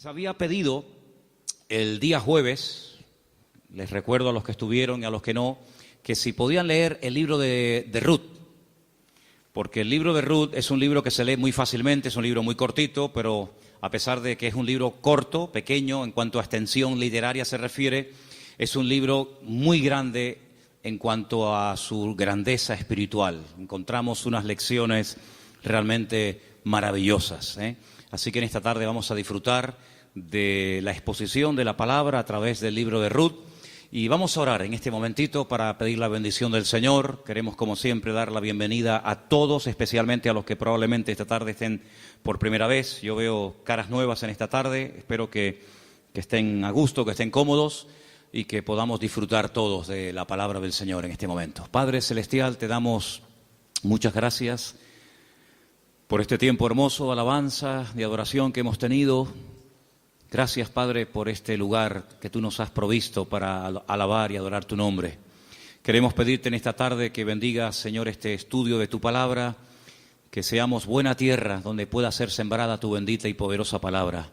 Les había pedido el día jueves, les recuerdo a los que estuvieron y a los que no, que si podían leer el libro de Ruth, porque el libro de Ruth es un libro que se lee muy fácilmente, es un libro muy cortito, pero a pesar de que es un libro corto, pequeño, en cuanto a extensión literaria se refiere, es un libro muy grande en cuanto a su grandeza espiritual. Encontramos unas lecciones realmente maravillosas, ¿eh? Así que en esta tarde vamos a disfrutar de la exposición de la palabra a través del libro de Ruth y vamos a orar en este momentito para pedir la bendición del Señor. Queremos, como siempre, dar la bienvenida a todos, especialmente a los que probablemente esta tarde estén por primera vez. Yo veo caras nuevas en esta tarde, espero que estén a gusto, que estén cómodos y que podamos disfrutar todos de la palabra del Señor en este momento. Padre Celestial, te damos muchas gracias por este tiempo hermoso de alabanza, de adoración que hemos tenido. Gracias, Padre, por este lugar que tú nos has provisto para alabar y adorar tu nombre. Queremos pedirte en esta tarde que bendigas, Señor, este estudio de tu palabra, que seamos buena tierra donde pueda ser sembrada tu bendita y poderosa palabra.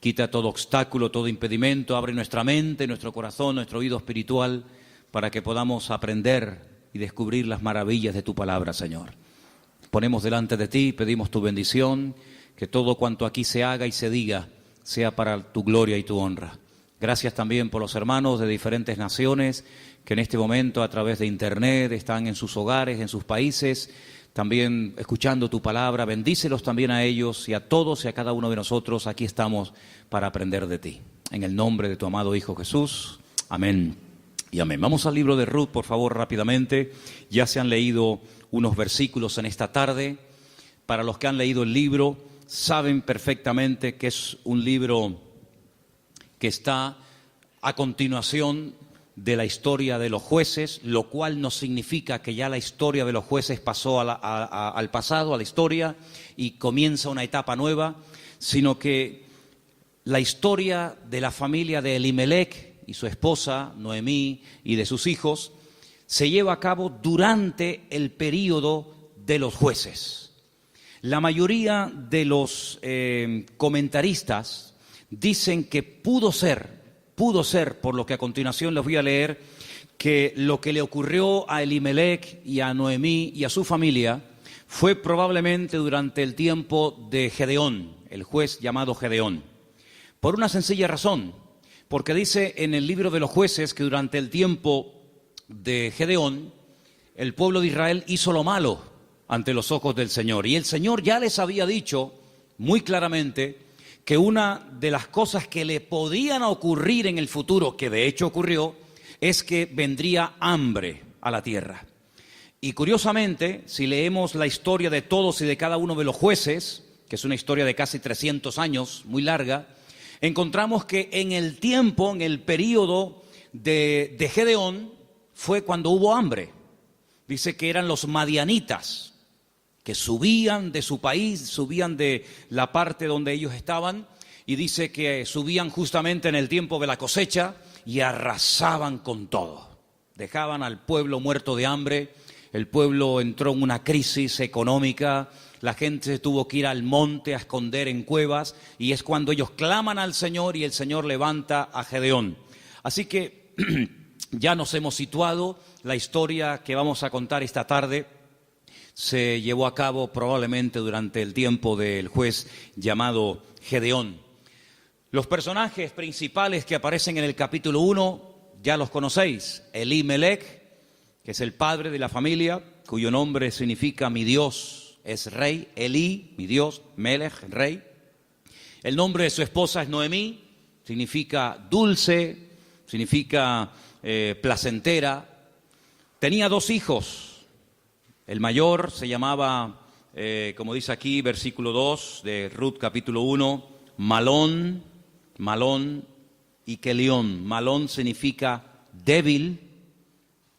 Quita todo obstáculo, todo impedimento, abre nuestra mente, nuestro corazón, nuestro oído espiritual, para que podamos aprender y descubrir las maravillas de tu palabra, Señor. Ponemos delante de ti, pedimos tu bendición, que todo cuanto aquí se haga y se diga sea para tu gloria y tu honra. Gracias también por los hermanos de diferentes naciones que en este momento a través de internet están en sus hogares, en sus países, también escuchando tu palabra. Bendícelos también a ellos y a todos y a cada uno de nosotros. Aquí estamos para aprender de ti. En el nombre de tu amado Hijo Jesús. Amén y amén. Vamos al libro de Ruth, por favor, rápidamente. Ya se han leído unos versículos en esta tarde. Para los que han leído el libro, saben perfectamente que es un libro que está a continuación de la historia de los jueces, lo cual no significa que ya la historia de los jueces pasó al pasado, a la historia, y comienza una etapa nueva, sino que la historia de la familia de Elimelech y su esposa, Noemí, y de sus hijos, se lleva a cabo durante el período de los jueces. La mayoría de los comentaristas dicen que pudo ser, por lo que a continuación les voy a leer, que lo que le ocurrió a Elimelech y a Noemí y a su familia fue probablemente durante el tiempo de Gedeón, el juez llamado Gedeón. Por una sencilla razón, porque dice en el libro de los jueces que durante el tiempo de Gedeón, el pueblo de Israel hizo lo malo ante los ojos del Señor. Y el Señor ya les había dicho muy claramente que una de las cosas que le podían ocurrir en el futuro, que de hecho ocurrió, es que vendría hambre a la tierra. Y curiosamente, si leemos la historia de todos y de cada uno de los jueces, que es una historia de casi 300 años, muy larga, encontramos que en el tiempo, en el periodo de Gedeón, fue cuando hubo hambre. Dice que eran los madianitas, que subían de su país, subían de la parte donde ellos estaban, y dice que subían justamente en el tiempo de la cosecha y arrasaban con todo. Dejaban al pueblo muerto de hambre, el pueblo entró en una crisis económica, la gente se tuvo que ir al monte a esconder en cuevas, y es cuando ellos claman al Señor y el Señor levanta a Gedeón. Así que ya nos hemos situado, la historia que vamos a contar esta tarde se llevó a cabo probablemente durante el tiempo del juez llamado Gedeón. Los personajes principales que aparecen en el capítulo 1 ya los conocéis. Elimelech, que es el padre de la familia, cuyo nombre significa mi Dios es rey. Eli, mi Dios, Melech, rey. El nombre de su esposa es Noemí, significa dulce, significa placentera. Tenía 2 hijos. El mayor se llamaba, como dice aquí, versículo 2 de Ruth capítulo 1, Malón y Kelión. Malón significa débil,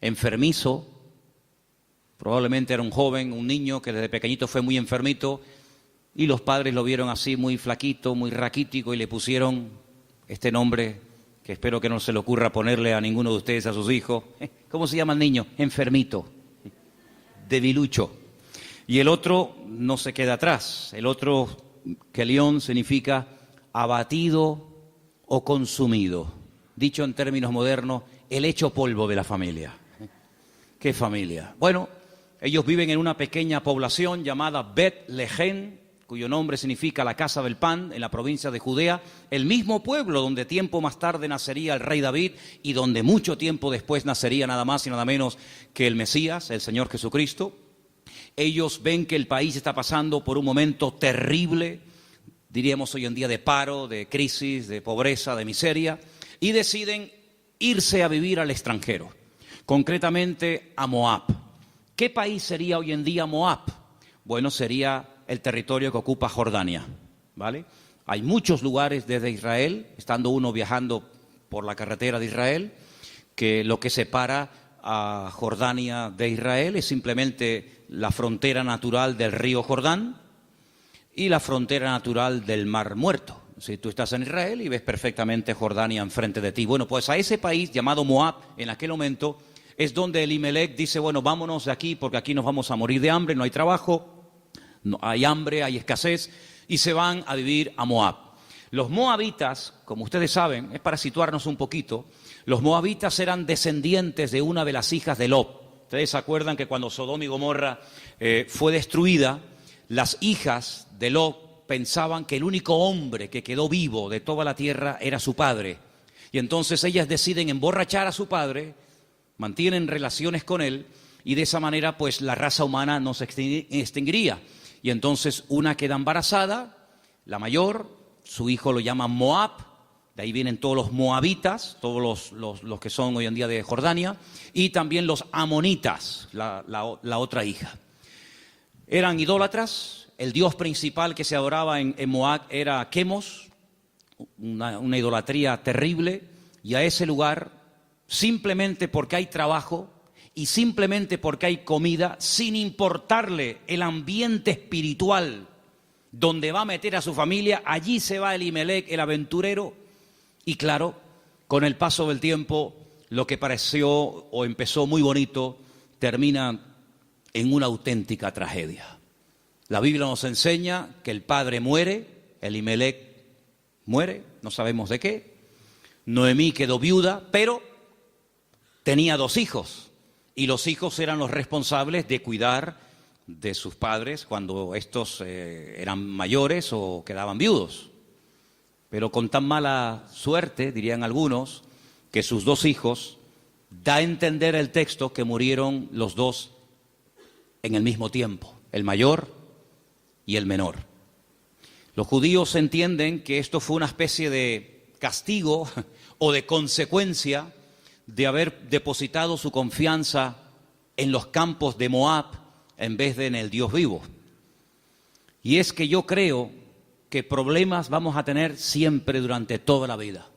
enfermizo. Probablemente era un joven, un niño que desde pequeñito fue muy enfermito y los padres lo vieron así muy flaquito, muy raquítico y le pusieron este nombre que espero que no se le ocurra ponerle a ninguno de ustedes a sus hijos. ¿Cómo se llama el niño? Enfermito, debilucho. Y el otro no se queda atrás. El otro, Kelión, significa abatido o consumido. Dicho en términos modernos, el hecho polvo de la familia. ¿Qué familia? Bueno, ellos viven en una pequeña población llamada Bet-Lehem, cuyo nombre significa la casa del pan, en la provincia de Judea, el mismo pueblo donde tiempo más tarde nacería el rey David y donde mucho tiempo después nacería nada más y nada menos que el Mesías, el Señor Jesucristo. Ellos ven que el país está pasando por un momento terrible, diríamos hoy en día de paro, de crisis, de pobreza, de miseria, y deciden irse a vivir al extranjero, concretamente a Moab. ¿Qué país sería hoy en día Moab? Bueno, sería el territorio que ocupa Jordania, ¿vale? Hay muchos lugares desde Israel, estando uno viajando por la carretera de Israel, que lo que separa a Jordania de Israel es simplemente la frontera natural del río Jordán y la frontera natural del Mar Muerto. Si tú estás en Israel y ves perfectamente Jordania enfrente de ti. Bueno, pues a ese país llamado Moab, en aquel momento, es donde Elimelech dice, bueno, vámonos de aquí porque aquí nos vamos a morir de hambre, no hay trabajo, no, hay hambre, hay escasez, y se van a vivir a Moab. Los moabitas, como ustedes saben, es para situarnos un poquito, los moabitas eran descendientes de una de las hijas de Lot. Ustedes se acuerdan que cuando Sodoma y Gomorra fue destruida, las hijas de Lot pensaban que el único hombre que quedó vivo de toda la tierra era su padre. Y entonces ellas deciden emborrachar a su padre, mantienen relaciones con él, y de esa manera pues la raza humana no se extinguiría. Y entonces una queda embarazada, la mayor, su hijo lo llama Moab, de ahí vienen todos los moabitas, todos los que son hoy en día de Jordania, y también los amonitas, la otra hija. Eran idólatras. El dios principal que se adoraba en Moab era Quemos, una idolatría terrible, y a ese lugar, simplemente porque hay trabajo y simplemente porque hay comida, sin importarle el ambiente espiritual donde va a meter a su familia, allí se va Elimelech, el aventurero, y claro, con el paso del tiempo, lo que pareció o empezó muy bonito, termina en una auténtica tragedia. La Biblia nos enseña que el padre muere, Elimelech muere, no sabemos de qué. Noemí quedó viuda, pero tenía 2 hijos. Y los hijos eran los responsables de cuidar de sus padres cuando estos eran mayores o quedaban viudos. Pero con tan mala suerte, dirían algunos, que sus 2 hijos, da a entender el texto que murieron los 2 en el mismo tiempo, el mayor y el menor. Los judíos entienden que esto fue una especie de castigo o de consecuencia de haber depositado su confianza en los campos de Moab en vez de en el Dios vivo. Y es que yo creo que problemas vamos a tener siempre durante toda la vida.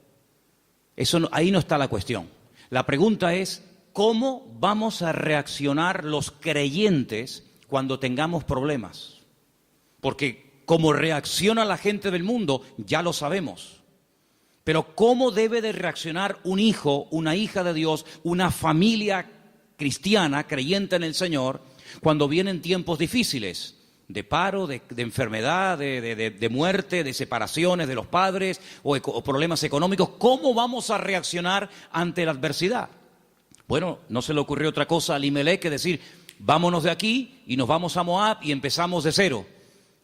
Ahí no está la cuestión. La pregunta es, ¿cómo vamos a reaccionar los creyentes cuando tengamos problemas? Porque cómo reacciona la gente del mundo, ya lo sabemos. Pero ¿cómo debe de reaccionar un hijo, una hija de Dios, una familia cristiana, creyente en el Señor, cuando vienen tiempos difíciles? De paro, de enfermedad, de muerte, de separaciones de los padres o problemas económicos. ¿Cómo vamos a reaccionar ante la adversidad? Bueno, no se le ocurrió otra cosa a Elimelech que decir, vámonos de aquí y nos vamos a Moab y empezamos de cero.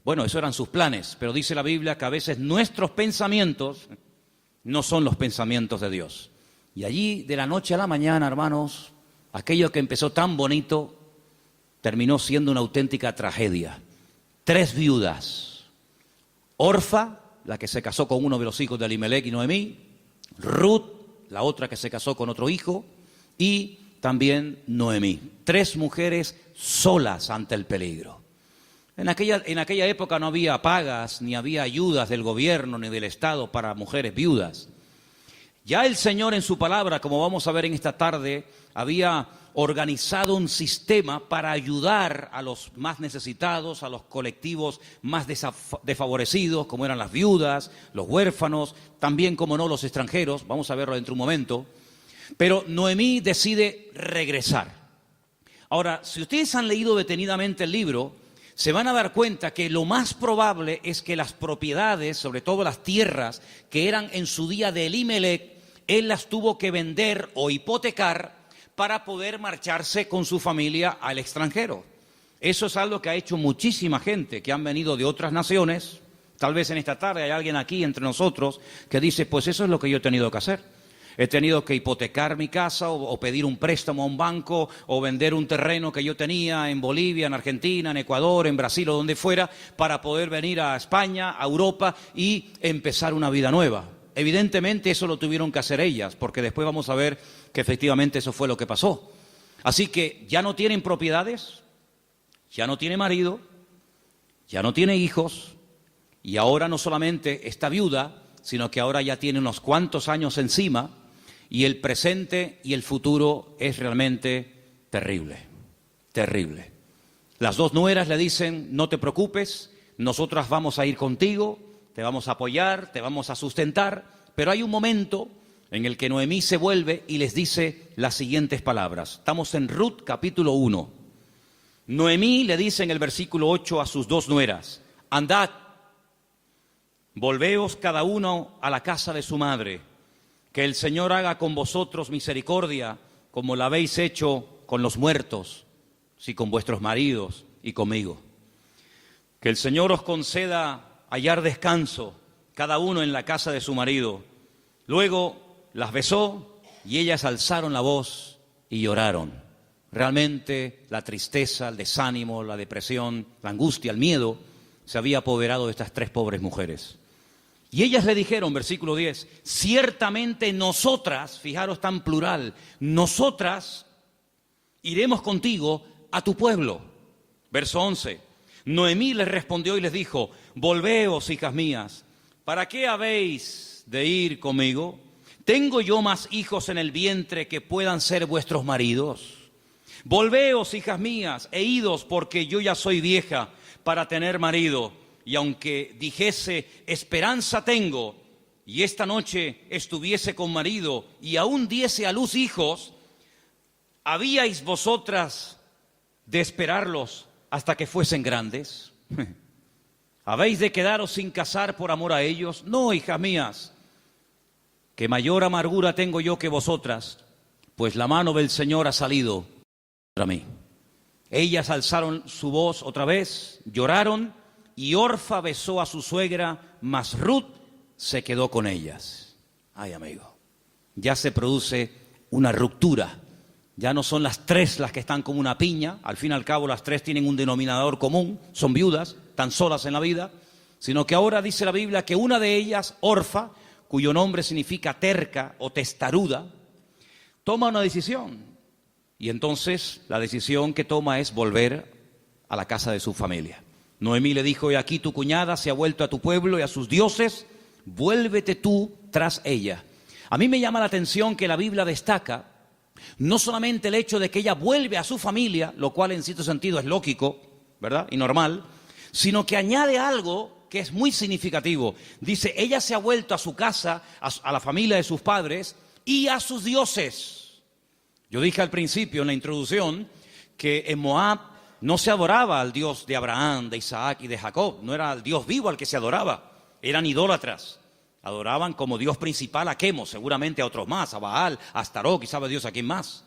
Bueno, esos eran sus planes, pero dice la Biblia que a veces nuestros pensamientos no son los pensamientos de Dios. Y allí, de la noche a la mañana, hermanos, aquello que empezó tan bonito terminó siendo una auténtica tragedia. 3 viudas. Orfa, la que se casó con uno de los hijos de Elimelech y Noemí. Ruth, la otra que se casó con otro hijo. Y también Noemí. 3 mujeres solas ante el peligro. En aquella época no había pagas, ni había ayudas del gobierno, ni del Estado para mujeres viudas. Ya el Señor en su palabra, como vamos a ver en esta tarde, había organizado un sistema para ayudar a los más necesitados, a los colectivos más desfavorecidos, como eran las viudas, los huérfanos, también, como no, los extranjeros. Vamos a verlo dentro de un momento. Pero Noemí decide regresar. Ahora, si ustedes han leído detenidamente el libro, se van a dar cuenta que lo más probable es que las propiedades, sobre todo las tierras que eran en su día de Elimelec, él las tuvo que vender o hipotecar para poder marcharse con su familia al extranjero. Eso es algo que ha hecho muchísima gente que han venido de otras naciones. Tal vez en esta tarde hay alguien aquí entre nosotros que dice, pues eso es lo que yo he tenido que hacer. He tenido que hipotecar mi casa o pedir un préstamo a un banco o vender un terreno que yo tenía en Bolivia, en Argentina, en Ecuador, en Brasil o donde fuera para poder venir a España, a Europa y empezar una vida nueva. Evidentemente eso lo tuvieron que hacer ellas, porque después vamos a ver que efectivamente eso fue lo que pasó. Así que ya no tienen propiedades, ya no tiene marido, ya no tiene hijos y ahora no solamente está viuda, sino que ahora ya tiene unos cuantos años encima. Y el presente y el futuro es realmente terrible, terrible. Las dos nueras le dicen, no te preocupes, nosotras vamos a ir contigo, te vamos a apoyar, te vamos a sustentar. Pero hay un momento en el que Noemí se vuelve y les dice las siguientes palabras. Estamos en Ruth capítulo 1. Noemí le dice en el versículo 8 a sus dos nueras, andad, volveos cada uno a la casa de su madre. Que el Señor haga con vosotros misericordia, como la habéis hecho con los muertos, sí, con vuestros maridos y conmigo. Que el Señor os conceda hallar descanso, cada uno en la casa de su marido. Luego las besó y ellas alzaron la voz y lloraron. Realmente la tristeza, el desánimo, la depresión, la angustia, el miedo, se había apoderado de estas tres pobres mujeres. Y ellas le dijeron, versículo 10, ciertamente nosotras, fijaros tan plural, nosotras iremos contigo a tu pueblo. Verso 11, Noemí les respondió y les dijo, volveos, hijas mías, ¿para qué habéis de ir conmigo? ¿Tengo yo más hijos en el vientre que puedan ser vuestros maridos? Volveos, hijas mías, e idos, porque yo ya soy vieja para tener marido. Y aunque dijese, esperanza tengo, y esta noche estuviese con marido, y aún diese a luz hijos, ¿habíais vosotras de esperarlos hasta que fuesen grandes? ¿Habéis de quedaros sin casar por amor a ellos? No, hijas mías, que mayor amargura tengo yo que vosotras, pues la mano del Señor ha salido contra mí. Ellas alzaron su voz otra vez, lloraron, y Orfa besó a su suegra, mas Ruth se quedó con ellas. Ay, amigo, ya se produce una ruptura. Ya no son las tres las que están como una piña. Al fin y al cabo las tres tienen un denominador común. Son viudas, tan solas en la vida. Sino que ahora dice la Biblia que una de ellas, Orfa, cuyo nombre significa terca o testaruda, toma una decisión. Y entonces la decisión que toma es volver a la casa de su familia. Noemí le dijo, he aquí tu cuñada se ha vuelto a tu pueblo y a sus dioses, vuélvete tú tras ella. A mí me llama la atención que la Biblia destaca no solamente el hecho de que ella vuelve a su familia, lo cual en cierto sentido es lógico, ¿verdad? Y normal, sino que añade algo que es muy significativo. Dice, ella se ha vuelto a su casa, a la familia de sus padres y a sus dioses. Yo dije al principio en la introducción que en Moab no se adoraba al Dios de Abraham, de Isaac y de Jacob. No era al Dios vivo al que se adoraba. Eran idólatras. Adoraban como Dios principal a Quemos, seguramente a otros más, a Baal, a Astarot, y sabe Dios a quién más.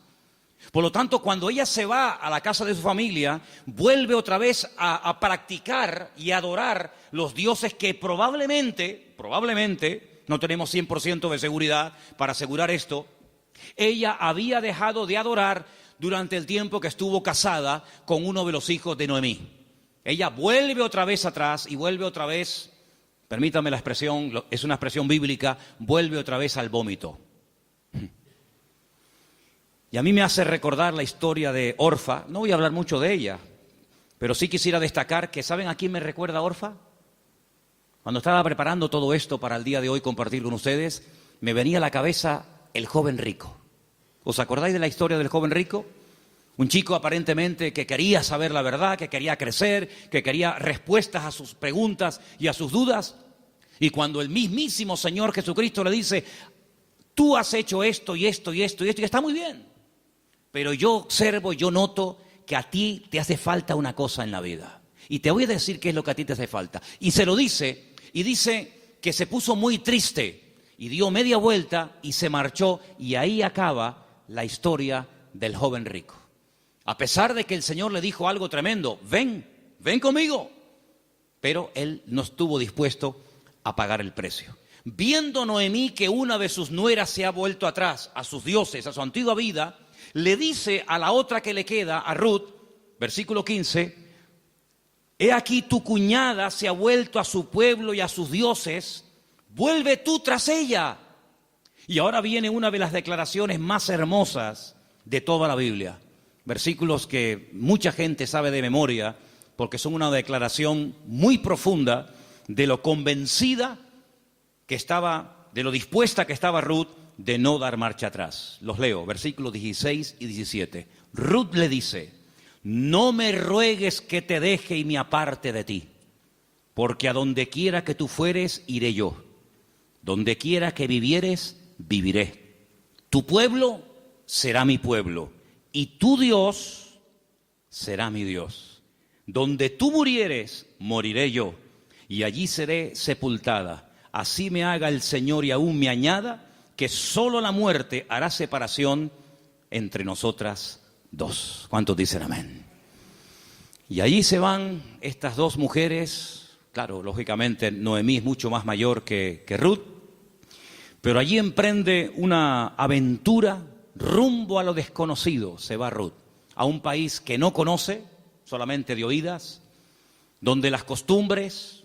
Por lo tanto, cuando ella se va a la casa de su familia, vuelve otra vez a practicar y adorar los dioses que probablemente, no tenemos 100% de seguridad para asegurar esto, ella había dejado de adorar durante el tiempo que estuvo casada con uno de los hijos de Noemí. Ella vuelve otra vez atrás y vuelve otra vez, permítame la expresión, es una expresión bíblica, vuelve otra vez al vómito. Y a mí me hace recordar la historia de Orfa. No voy a hablar mucho de ella, pero sí quisiera destacar que, ¿saben a quién me recuerda Orfa? Cuando estaba preparando todo esto para el día de hoy compartir con ustedes, me venía a la cabeza el joven rico. ¿Os acordáis de la historia del joven rico? Un chico aparentemente que quería saber la verdad, que quería crecer, que quería respuestas a sus preguntas y a sus dudas. Y cuando el mismísimo Señor Jesucristo le dice, tú has hecho esto y esto y esto y esto, y está muy bien. Pero yo observo, yo noto que a ti te hace falta una cosa en la vida. Y te voy a decir qué es lo que a ti te hace falta. Y se lo dice, y dice que se puso muy triste y dio media vuelta y se marchó, y ahí acaba la historia del joven rico. A pesar de que el Señor le dijo algo tremendo, ven conmigo, pero él no estuvo dispuesto a pagar el precio. Viendo Noemí que una de sus nueras se ha vuelto atrás a sus dioses, a su antigua vida, le dice a la otra que le queda, a Ruth, versículo 15, he aquí tu cuñada se ha vuelto a su pueblo y a sus dioses, vuelve tú tras ella. Y ahora viene una de las declaraciones más hermosas de toda la Biblia. Versículos que mucha gente sabe de memoria, porque son una declaración muy profunda de lo convencida que estaba, de lo dispuesta que estaba Ruth de no dar marcha atrás. Los leo, versículos 16 y 17. Ruth le dice, no me ruegues que te deje y me aparte de ti, porque a donde quiera que tú fueres, iré yo. Donde quiera que vivieres, viviré. Tu pueblo será mi pueblo, y tu Dios será mi Dios. Donde tú murieres, moriré yo, y allí seré sepultada. Así me haga el Señor y aún me añada, que solo la muerte hará separación entre nosotras dos. ¿Cuántos dicen amén? Y allí se van estas dos mujeres. Claro, lógicamente Noemí es mucho más mayor que Ruth, pero allí emprende una aventura rumbo a lo desconocido. Se va Ruth a un país que no conoce, solamente de oídas, donde las costumbres,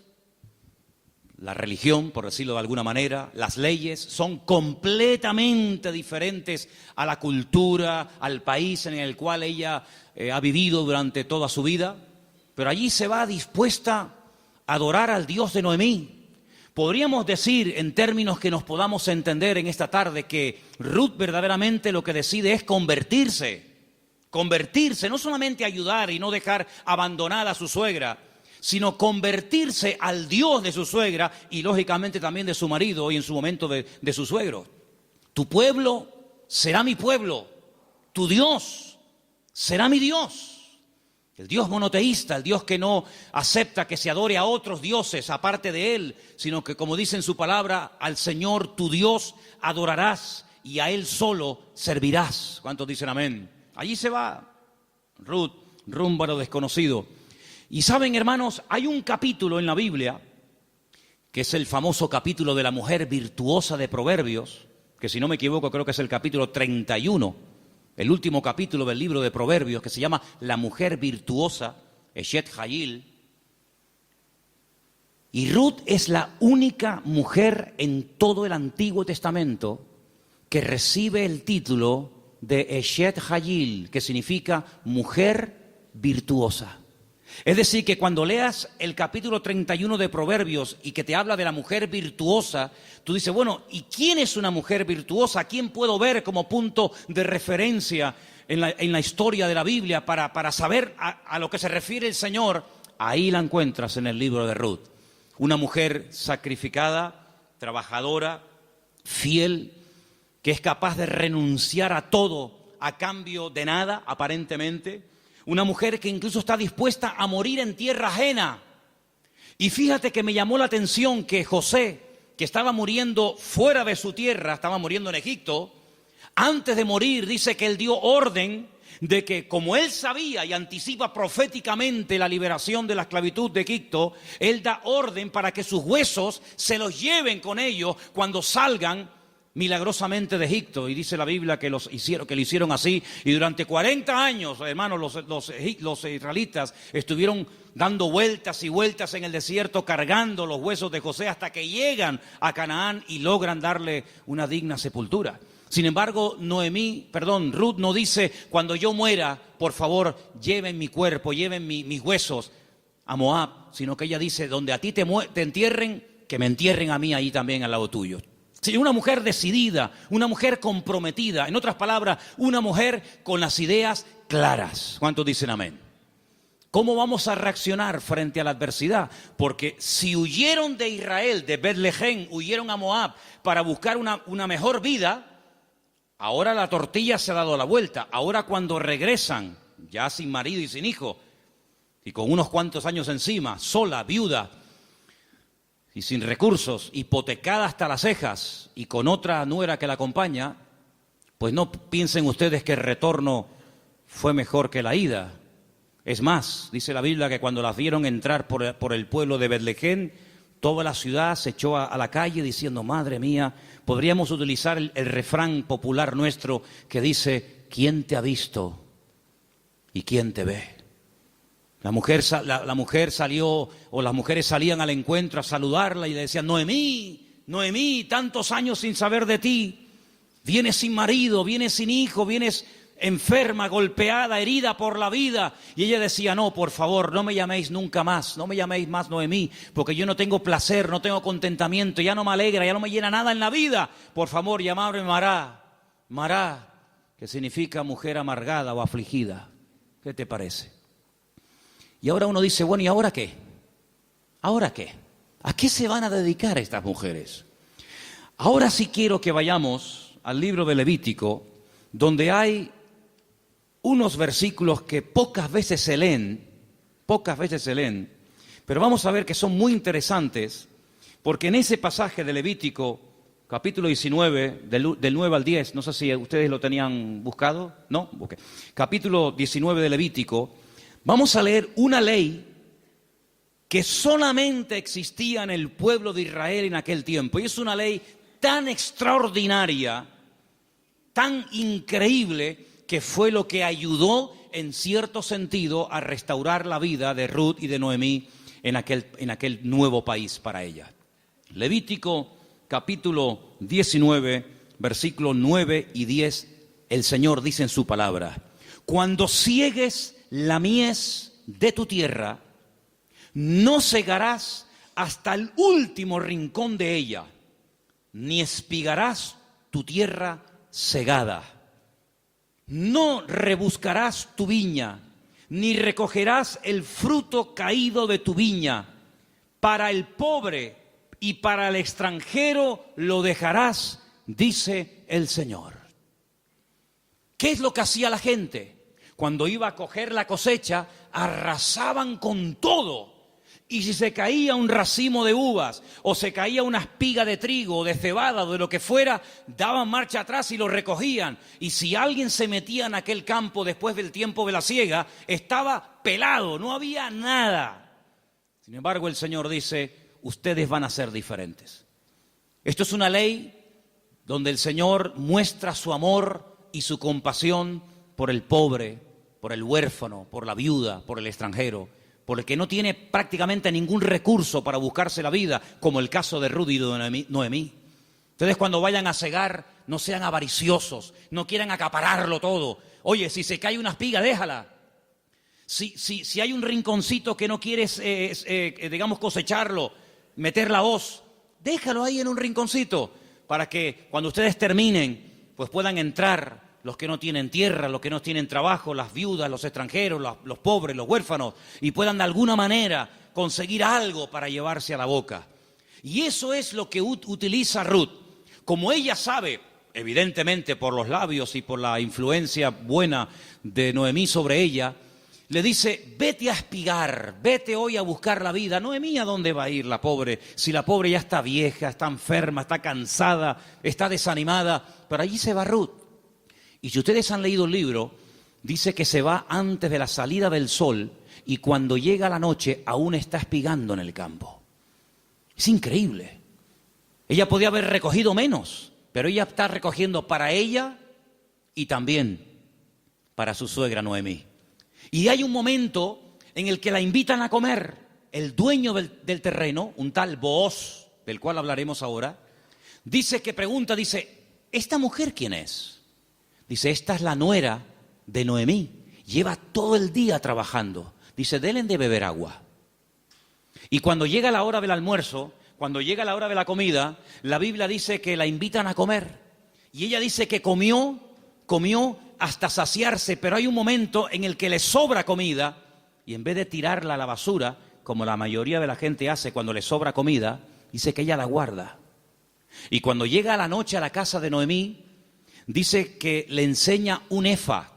la religión, por decirlo de alguna manera, las leyes son completamente diferentes a la cultura, al país en el cual ella ha vivido durante toda su vida. Pero allí se va dispuesta a adorar al Dios de Noemí. Podríamos decir, en términos que nos podamos entender en esta tarde, que Ruth verdaderamente lo que decide es convertirse, no solamente ayudar y no dejar abandonada a su suegra, sino convertirse al Dios de su suegra y lógicamente también de su marido y en su momento de su suegro. Tu pueblo será mi pueblo, tu Dios será mi Dios. El Dios monoteísta, el Dios que no acepta que se adore a otros dioses aparte de Él, sino que, como dice en su palabra, al Señor tu Dios adorarás y a Él solo servirás. ¿Cuántos dicen amén? Allí se va Ruth rumbo a lo desconocido. Y saben, hermanos, hay un capítulo en la Biblia, que es el famoso capítulo de la mujer virtuosa de Proverbios, que si no me equivoco creo que es el capítulo 31, el último capítulo del libro de Proverbios, que se llama La mujer virtuosa, Eshet Hayil. Y Ruth es la única mujer en todo el Antiguo Testamento que recibe el título de Eshet Hayil, que significa mujer virtuosa. Es decir, que cuando leas el capítulo 31 de Proverbios y que te habla de la mujer virtuosa, tú dices, bueno, ¿y quién es una mujer virtuosa? ¿A quién puedo ver como punto de referencia en la historia de la Biblia para saber a lo que se refiere el Señor? Ahí la encuentras en el libro de Ruth. Una mujer sacrificada, trabajadora, fiel, que es capaz de renunciar a todo a cambio de nada, aparentemente. Una mujer que incluso está dispuesta a morir en tierra ajena. Y fíjate que me llamó la atención que José, que estaba muriendo fuera de su tierra, estaba muriendo en Egipto, antes de morir dice que él dio orden de que, como él sabía y anticipa proféticamente la liberación de la esclavitud de Egipto, él da orden para que sus huesos se los lleven con ellos cuando salgan milagrosamente de Egipto. Y dice la Biblia que lo hicieron así, y durante 40 años, hermanos, los israelitas estuvieron dando vueltas y vueltas en el desierto, cargando los huesos de José hasta que llegan a Canaán y logran darle una digna sepultura. Sin embargo, Ruth no dice, cuando yo muera, por favor, lleven mi cuerpo, lleven mis huesos a Moab, sino que ella dice, donde a ti te entierren, que me entierren a mí ahí también al lado tuyo. Sí, una mujer decidida, una mujer comprometida, en otras palabras, una mujer con las ideas claras. ¿Cuántos dicen amén? ¿Cómo vamos a reaccionar frente a la adversidad? Porque si huyeron de Israel, de Betlehem, huyeron a Moab para buscar una mejor vida, ahora la tortilla se ha dado la vuelta. Ahora cuando regresan, ya sin marido y sin hijo, y con unos cuantos años encima, sola, viuda y sin recursos, hipotecada hasta las cejas y con otra nuera que la acompaña, pues no piensen ustedes que el retorno fue mejor que la ida. Es más, dice la Biblia que cuando las vieron entrar por el pueblo de Betlehem, toda la ciudad se echó a la calle diciendo, madre mía, podríamos utilizar el refrán popular nuestro que dice, ¿quién te ha visto y quién te ve? La mujer salió, o las mujeres salían al encuentro a saludarla y le decían, Noemí, Noemí, tantos años sin saber de ti, vienes sin marido, vienes sin hijo, vienes enferma, golpeada, herida por la vida. Y ella decía, no, por favor, no me llaméis nunca más, no me llaméis más Noemí, porque yo no tengo placer, no tengo contentamiento, ya no me alegra, ya no me llena nada en la vida. Por favor, llamadme Mará, Mará, que significa mujer amargada o afligida. ¿Qué te parece? Y ahora uno dice, bueno, ¿y ahora qué? ¿Ahora qué? ¿A qué se van a dedicar estas mujeres? Ahora sí quiero que vayamos al libro de Levítico, donde hay unos versículos que pocas veces se leen, pero vamos a ver que son muy interesantes, porque en ese pasaje de Levítico, capítulo 19, del 9 al 10, no sé si ustedes lo tenían buscado, ¿no? Okay. Capítulo 19 de Levítico, vamos a leer una ley que solamente existía en el pueblo de Israel en aquel tiempo, y es una ley tan extraordinaria, tan increíble, que fue lo que ayudó en cierto sentido a restaurar la vida de Ruth y de Noemí en aquel nuevo país para ella. Levítico capítulo 19, versículos 9 y 10, el Señor dice en su palabra, cuando ciegues la mies de tu tierra, no segarás hasta el último rincón de ella, ni espigarás tu tierra segada. No rebuscarás tu viña, ni recogerás el fruto caído de tu viña. Para el pobre y para el extranjero lo dejarás, dice el Señor. ¿Qué es lo que hacía la gente? Cuando iba a coger la cosecha, arrasaban con todo. Y si se caía un racimo de uvas, o se caía una espiga de trigo, o de cebada, o de lo que fuera, daban marcha atrás y lo recogían. Y si alguien se metía en aquel campo después del tiempo de la siega, estaba pelado, no había nada. Sin embargo, el Señor dice, ustedes van a ser diferentes. Esto es una ley donde el Señor muestra su amor y su compasión por el pobre, por el huérfano, por la viuda, por el extranjero, por el que no tiene prácticamente ningún recurso para buscarse la vida, como el caso de Ruth y de Noemí. Ustedes cuando vayan a segar, no sean avariciosos, no quieran acapararlo todo. Oye, si se cae una espiga, déjala. Si hay un rinconcito que no quieres, digamos, cosecharlo, meter la hoz, déjalo ahí en un rinconcito, para que cuando ustedes terminen, pues puedan entrar los que no tienen tierra, los que no tienen trabajo, las viudas, los extranjeros, los pobres, los huérfanos, y puedan de alguna manera conseguir algo para llevarse a la boca. Y eso es lo que utiliza Ruth. Como ella sabe, evidentemente por los labios y por la influencia buena de Noemí sobre ella, le dice, vete a espigar, vete hoy a buscar la vida. Noemí, ¿a dónde va a ir la pobre? Si la pobre ya está vieja, está enferma, está cansada, está desanimada, pero allí se va Ruth. Y si ustedes han leído el libro, dice que se va antes de la salida del sol y cuando llega la noche aún está espigando en el campo. Es increíble. Ella podía haber recogido menos, pero ella está recogiendo para ella y también para su suegra Noemí. Y hay un momento en el que la invitan a comer. El dueño del terreno, un tal Booz, del cual hablaremos ahora, dice, ¿esta mujer quién es? Dice, esta es la nuera de Noemí, lleva todo el día trabajando. Dice, denle de beber agua. Y cuando llega la hora del almuerzo, cuando llega la hora de la comida, la Biblia dice que la invitan a comer. Y ella dice que comió hasta saciarse, pero hay un momento en el que le sobra comida y en vez de tirarla a la basura, como la mayoría de la gente hace cuando le sobra comida, dice que ella la guarda. Y cuando llega a la noche a la casa de Noemí, dice que le enseña un efa.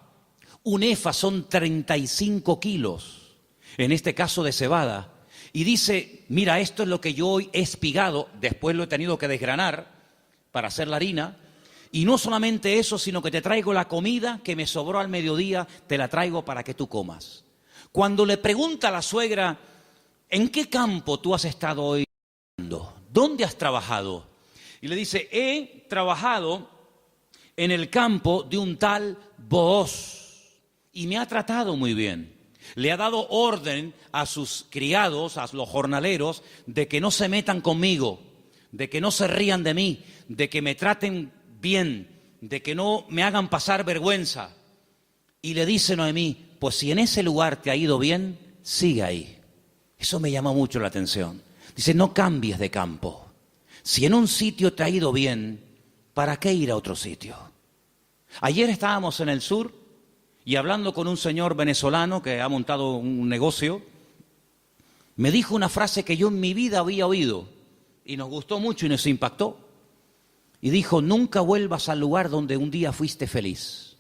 Un efa son 35 kilos. en este caso de cebada, y dice, mira, esto es lo que yo hoy he espigado, después lo he tenido que desgranar para hacer la harina, y no solamente eso, sino que te traigo la comida que me sobró al mediodía, te la traigo para que tú comas. Cuando le pregunta a la suegra, ¿en qué campo tú has estado hoy? ¿Dónde has trabajado? Y le dice, he trabajado en el campo de un tal Booz y me ha tratado muy bien. Le ha dado orden a sus criados, a los jornaleros, de que no se metan conmigo, de que no se rían de mí, de que me traten bien, de que no me hagan pasar vergüenza. Y le dice Noemí, pues si en ese lugar te ha ido bien, sigue ahí. Eso me llama mucho la atención. Dice, no cambies de campo. Si en un sitio te ha ido bien, ¿para qué ir a otro sitio? Ayer estábamos en el sur y hablando con un señor venezolano que ha montado un negocio, me dijo una frase que yo en mi vida había oído y nos gustó mucho y nos impactó. Y dijo, nunca vuelvas al lugar donde un día fuiste feliz.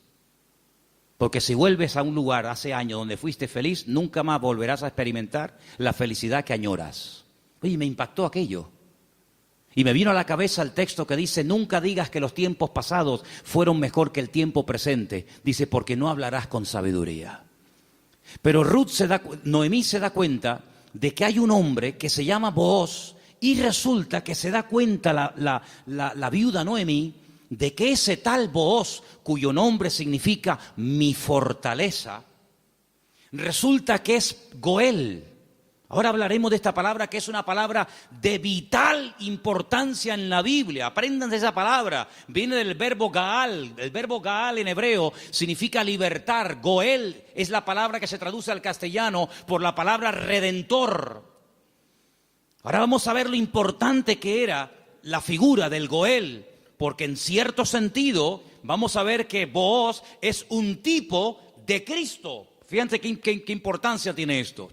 Porque si vuelves a un lugar hace años donde fuiste feliz, nunca más volverás a experimentar la felicidad que añoras. Oye, me impactó aquello. Y me vino a la cabeza el texto que dice, nunca digas que los tiempos pasados fueron mejor que el tiempo presente. Dice, porque no hablarás con sabiduría. Pero Noemí se da cuenta de que hay un hombre que se llama Booz y resulta que se da cuenta la viuda Noemí de que ese tal Booz, cuyo nombre significa mi fortaleza, resulta que es Goel. Ahora hablaremos de esta palabra que es una palabra de vital importancia en la Biblia. Apréndanse esa palabra. Viene del verbo Gaal. El verbo Gaal en hebreo significa libertar. Goel es la palabra que se traduce al castellano por la palabra redentor. Ahora vamos a ver lo importante que era la figura del Goel, porque en cierto sentido vamos a ver que Booz es un tipo de Cristo. Fíjense qué importancia tiene esto.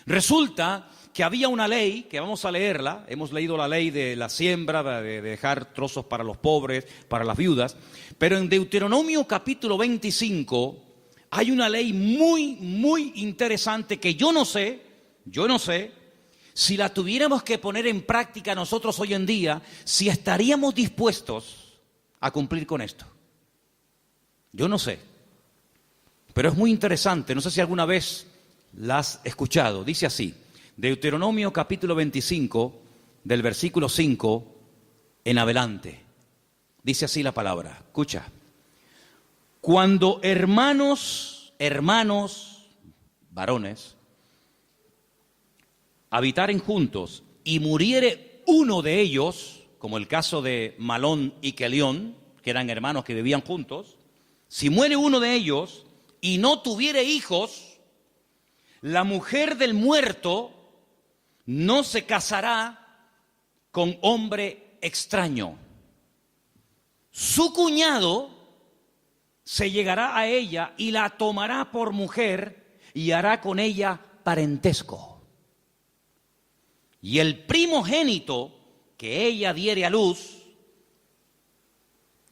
Resulta que había una ley, que vamos a leerla, hemos leído la ley de la siembra, de dejar trozos para los pobres, para las viudas, pero en Deuteronomio capítulo 25 hay una ley muy interesante que yo no sé, si la tuviéramos que poner en práctica nosotros hoy en día, si estaríamos dispuestos a cumplir con esto. Yo no sé, pero es muy interesante, no sé si alguna vez la has escuchado. Dice así, Deuteronomio capítulo 25, del versículo 5 en adelante. Dice así la palabra, escucha. Cuando hermanos, varones, habitaren juntos y muriere uno de ellos, como el caso de Malón y Kelión, que eran hermanos que vivían juntos, si muere uno de ellos y no tuviere hijos, la mujer del muerto no se casará con hombre extraño. Su cuñado se llegará a ella y la tomará por mujer y hará con ella parentesco. Y el primogénito que ella diere a luz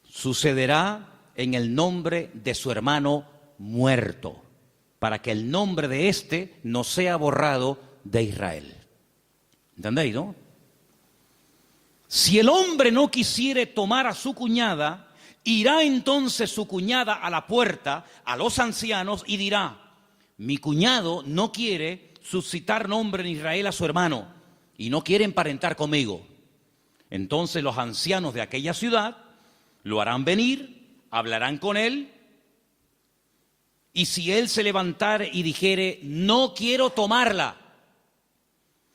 sucederá en el nombre de su hermano muerto, para que el nombre de éste no sea borrado de Israel. ¿Entendéis, no? Si el hombre no quisiere tomar a su cuñada, irá entonces su cuñada a la puerta, a los ancianos, y dirá, mi cuñado no quiere suscitar nombre en Israel a su hermano, y no quiere emparentar conmigo. Entonces los ancianos de aquella ciudad lo harán venir, hablarán con él, y si él se levantare y dijere, no quiero tomarla,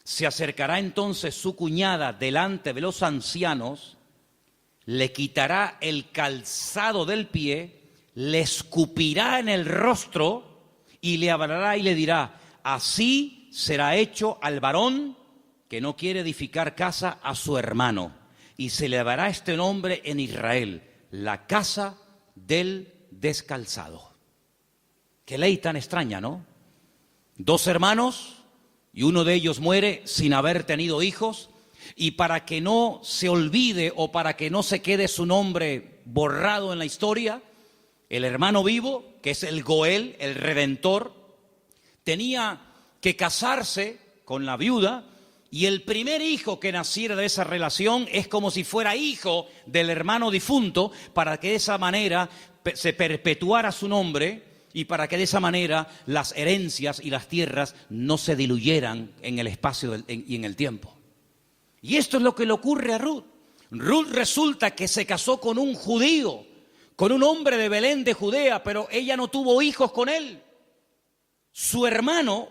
se acercará entonces su cuñada delante de los ancianos, le quitará el calzado del pie, le escupirá en el rostro y le hablará y le dirá, así será hecho al varón que no quiere edificar casa a su hermano. Y se le dará este nombre en Israel, la casa del descalzado. Qué ley tan extraña, ¿no? Dos hermanos y uno de ellos muere sin haber tenido hijos, y para que no se olvide o para que no se quede su nombre borrado en la historia, el hermano vivo, que es el Goel, el Redentor, tenía que casarse con la viuda, y el primer hijo que naciera de esa relación es como si fuera hijo del hermano difunto, para que de esa manera se perpetuara su nombre y para que de esa manera las herencias y las tierras no se diluyeran en el espacio y en el tiempo. Y esto es lo que le ocurre a Ruth. Ruth resulta que se casó con un judío, con un hombre de Belén de Judea, pero ella no tuvo hijos con él. Su hermano,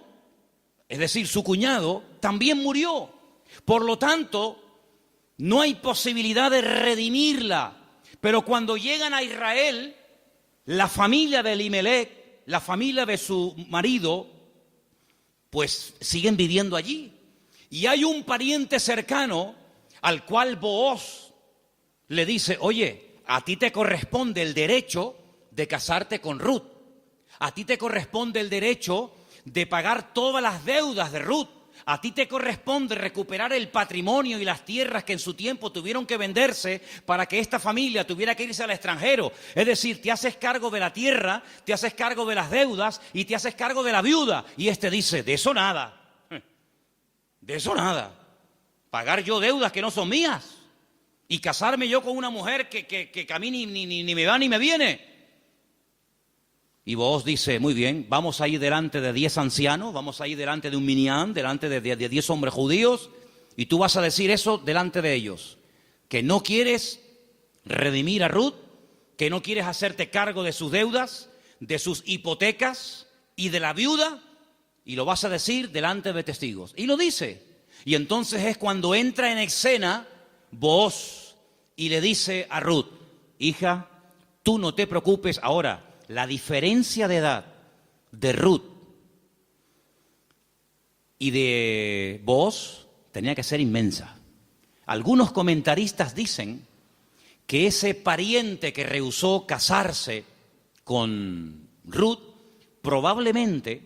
es decir, su cuñado, también murió. Por lo tanto, no hay posibilidad de redimirla. Pero cuando llegan a Israel, la familia de Elimelech, la familia de su marido, pues siguen viviendo allí. Y hay un pariente cercano al cual Booz le dice: oye, a ti te corresponde el derecho de casarte con Ruth. A ti te corresponde el derecho de pagar todas las deudas de Ruth. A ti te corresponde recuperar el patrimonio y las tierras que en su tiempo tuvieron que venderse para que esta familia tuviera que irse al extranjero. Es decir, te haces cargo de la tierra, te haces cargo de las deudas y te haces cargo de la viuda. Y este dice: de eso nada. De eso nada. Pagar yo deudas que no son mías y casarme yo con una mujer que a mí ni me va ni me viene. Y Booz dice: muy bien, vamos a ir delante de 10 ancianos, vamos a ir delante de un minyan, delante de 10 hombres judíos, y tú vas a decir eso delante de ellos, que no quieres redimir a Ruth, que no quieres hacerte cargo de sus deudas, de sus hipotecas y de la viuda, y lo vas a decir delante de testigos. Y lo dice. Y entonces es cuando entra en escena Booz y le dice a Ruth: hija, tú no te preocupes. Ahora, la diferencia de edad de Ruth y de Booz tenía que ser inmensa. Algunos comentaristas dicen que ese pariente que rehusó casarse con Ruth probablemente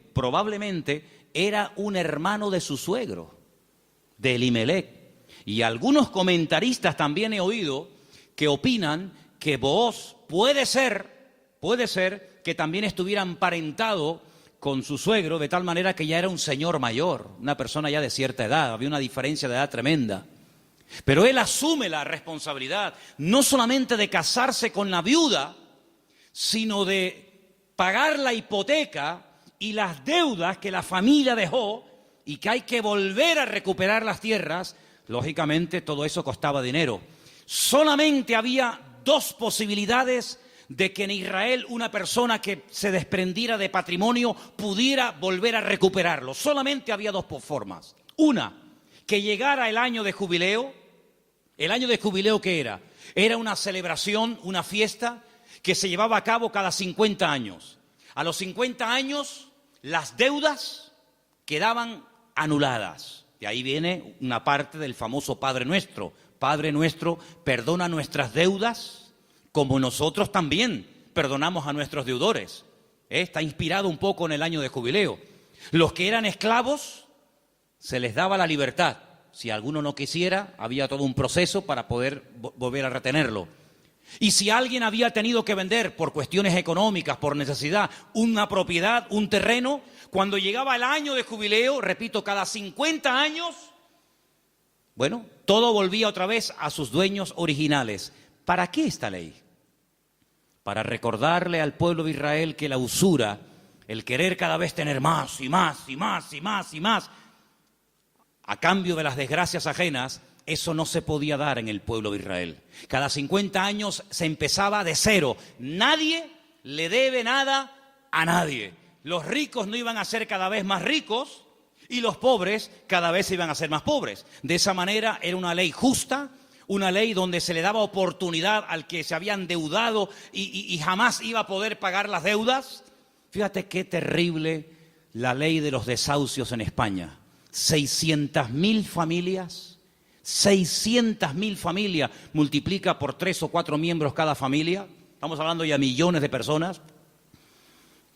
era un hermano de su suegro, de Elimelech. Y algunos comentaristas también he oído que opinan que Booz puede ser que también estuviera emparentado con su suegro, de tal manera que ya era un señor mayor, una persona ya de cierta edad, había una diferencia de edad tremenda. Pero él asume la responsabilidad no solamente de casarse con la viuda, sino de pagar la hipoteca y las deudas que la familia dejó y que hay que volver a recuperar las tierras. Lógicamente todo eso costaba dinero. Solamente había 2 posibilidades de que en Israel una persona que se desprendiera de patrimonio pudiera volver a recuperarlo. Solamente había 2 formas. Una, que llegara el año de jubileo. ¿El año de jubileo qué era? Era una celebración, una fiesta que se llevaba a cabo cada 50 años. A los 50 años las deudas quedaban anuladas. De ahí viene una parte del famoso Padre Nuestro. Padre Nuestro, perdona nuestras deudas como nosotros también perdonamos a nuestros deudores. Está inspirado un poco en el año de jubileo. Los que eran esclavos se les daba la libertad. Si alguno no quisiera, había todo un proceso para poder volver a retenerlo. Y si alguien había tenido que vender por cuestiones económicas, por necesidad, una propiedad, un terreno, cuando llegaba el año de jubileo, repito, cada 50 años, bueno, todo volvía otra vez a sus dueños originales. ¿Para qué esta ley? Para recordarle al pueblo de Israel que la usura, el querer cada vez tener más y más y más y más y más, a cambio de las desgracias ajenas, eso no se podía dar en el pueblo de Israel. Cada 50 años se empezaba de cero. Nadie le debe nada a nadie. Los ricos no iban a ser cada vez más ricos y los pobres cada vez iban a ser más pobres. De esa manera era una ley justa, una ley donde se le daba oportunidad al que se había endeudado y jamás iba a poder pagar las deudas. Fíjate qué terrible la ley de los desahucios en España. 600.000 familias, 600.000 familias, multiplica por 3 o 4 miembros cada familia, estamos hablando ya de millones de personas,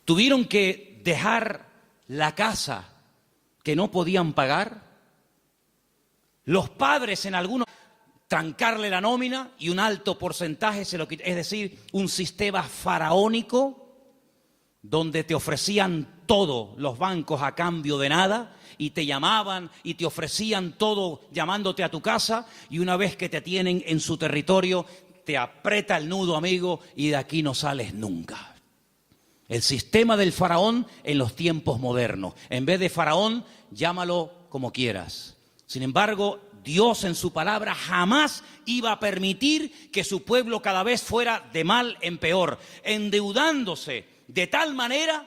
tuvieron que dejar la casa que no podían pagar, los padres en algunos trancarle la nómina y un alto porcentaje se lo quitaron, es decir, un sistema faraónico donde te ofrecían todo los bancos a cambio de nada, y te llamaban y te ofrecían todo llamándote a tu casa, y una vez que te tienen en su territorio, te aprieta el nudo, amigo, y de aquí no sales nunca. El sistema del faraón en los tiempos modernos. En vez de faraón, llámalo como quieras. Sin embargo, Dios en su palabra jamás iba a permitir que su pueblo cada vez fuera de mal en peor, endeudándose de tal manera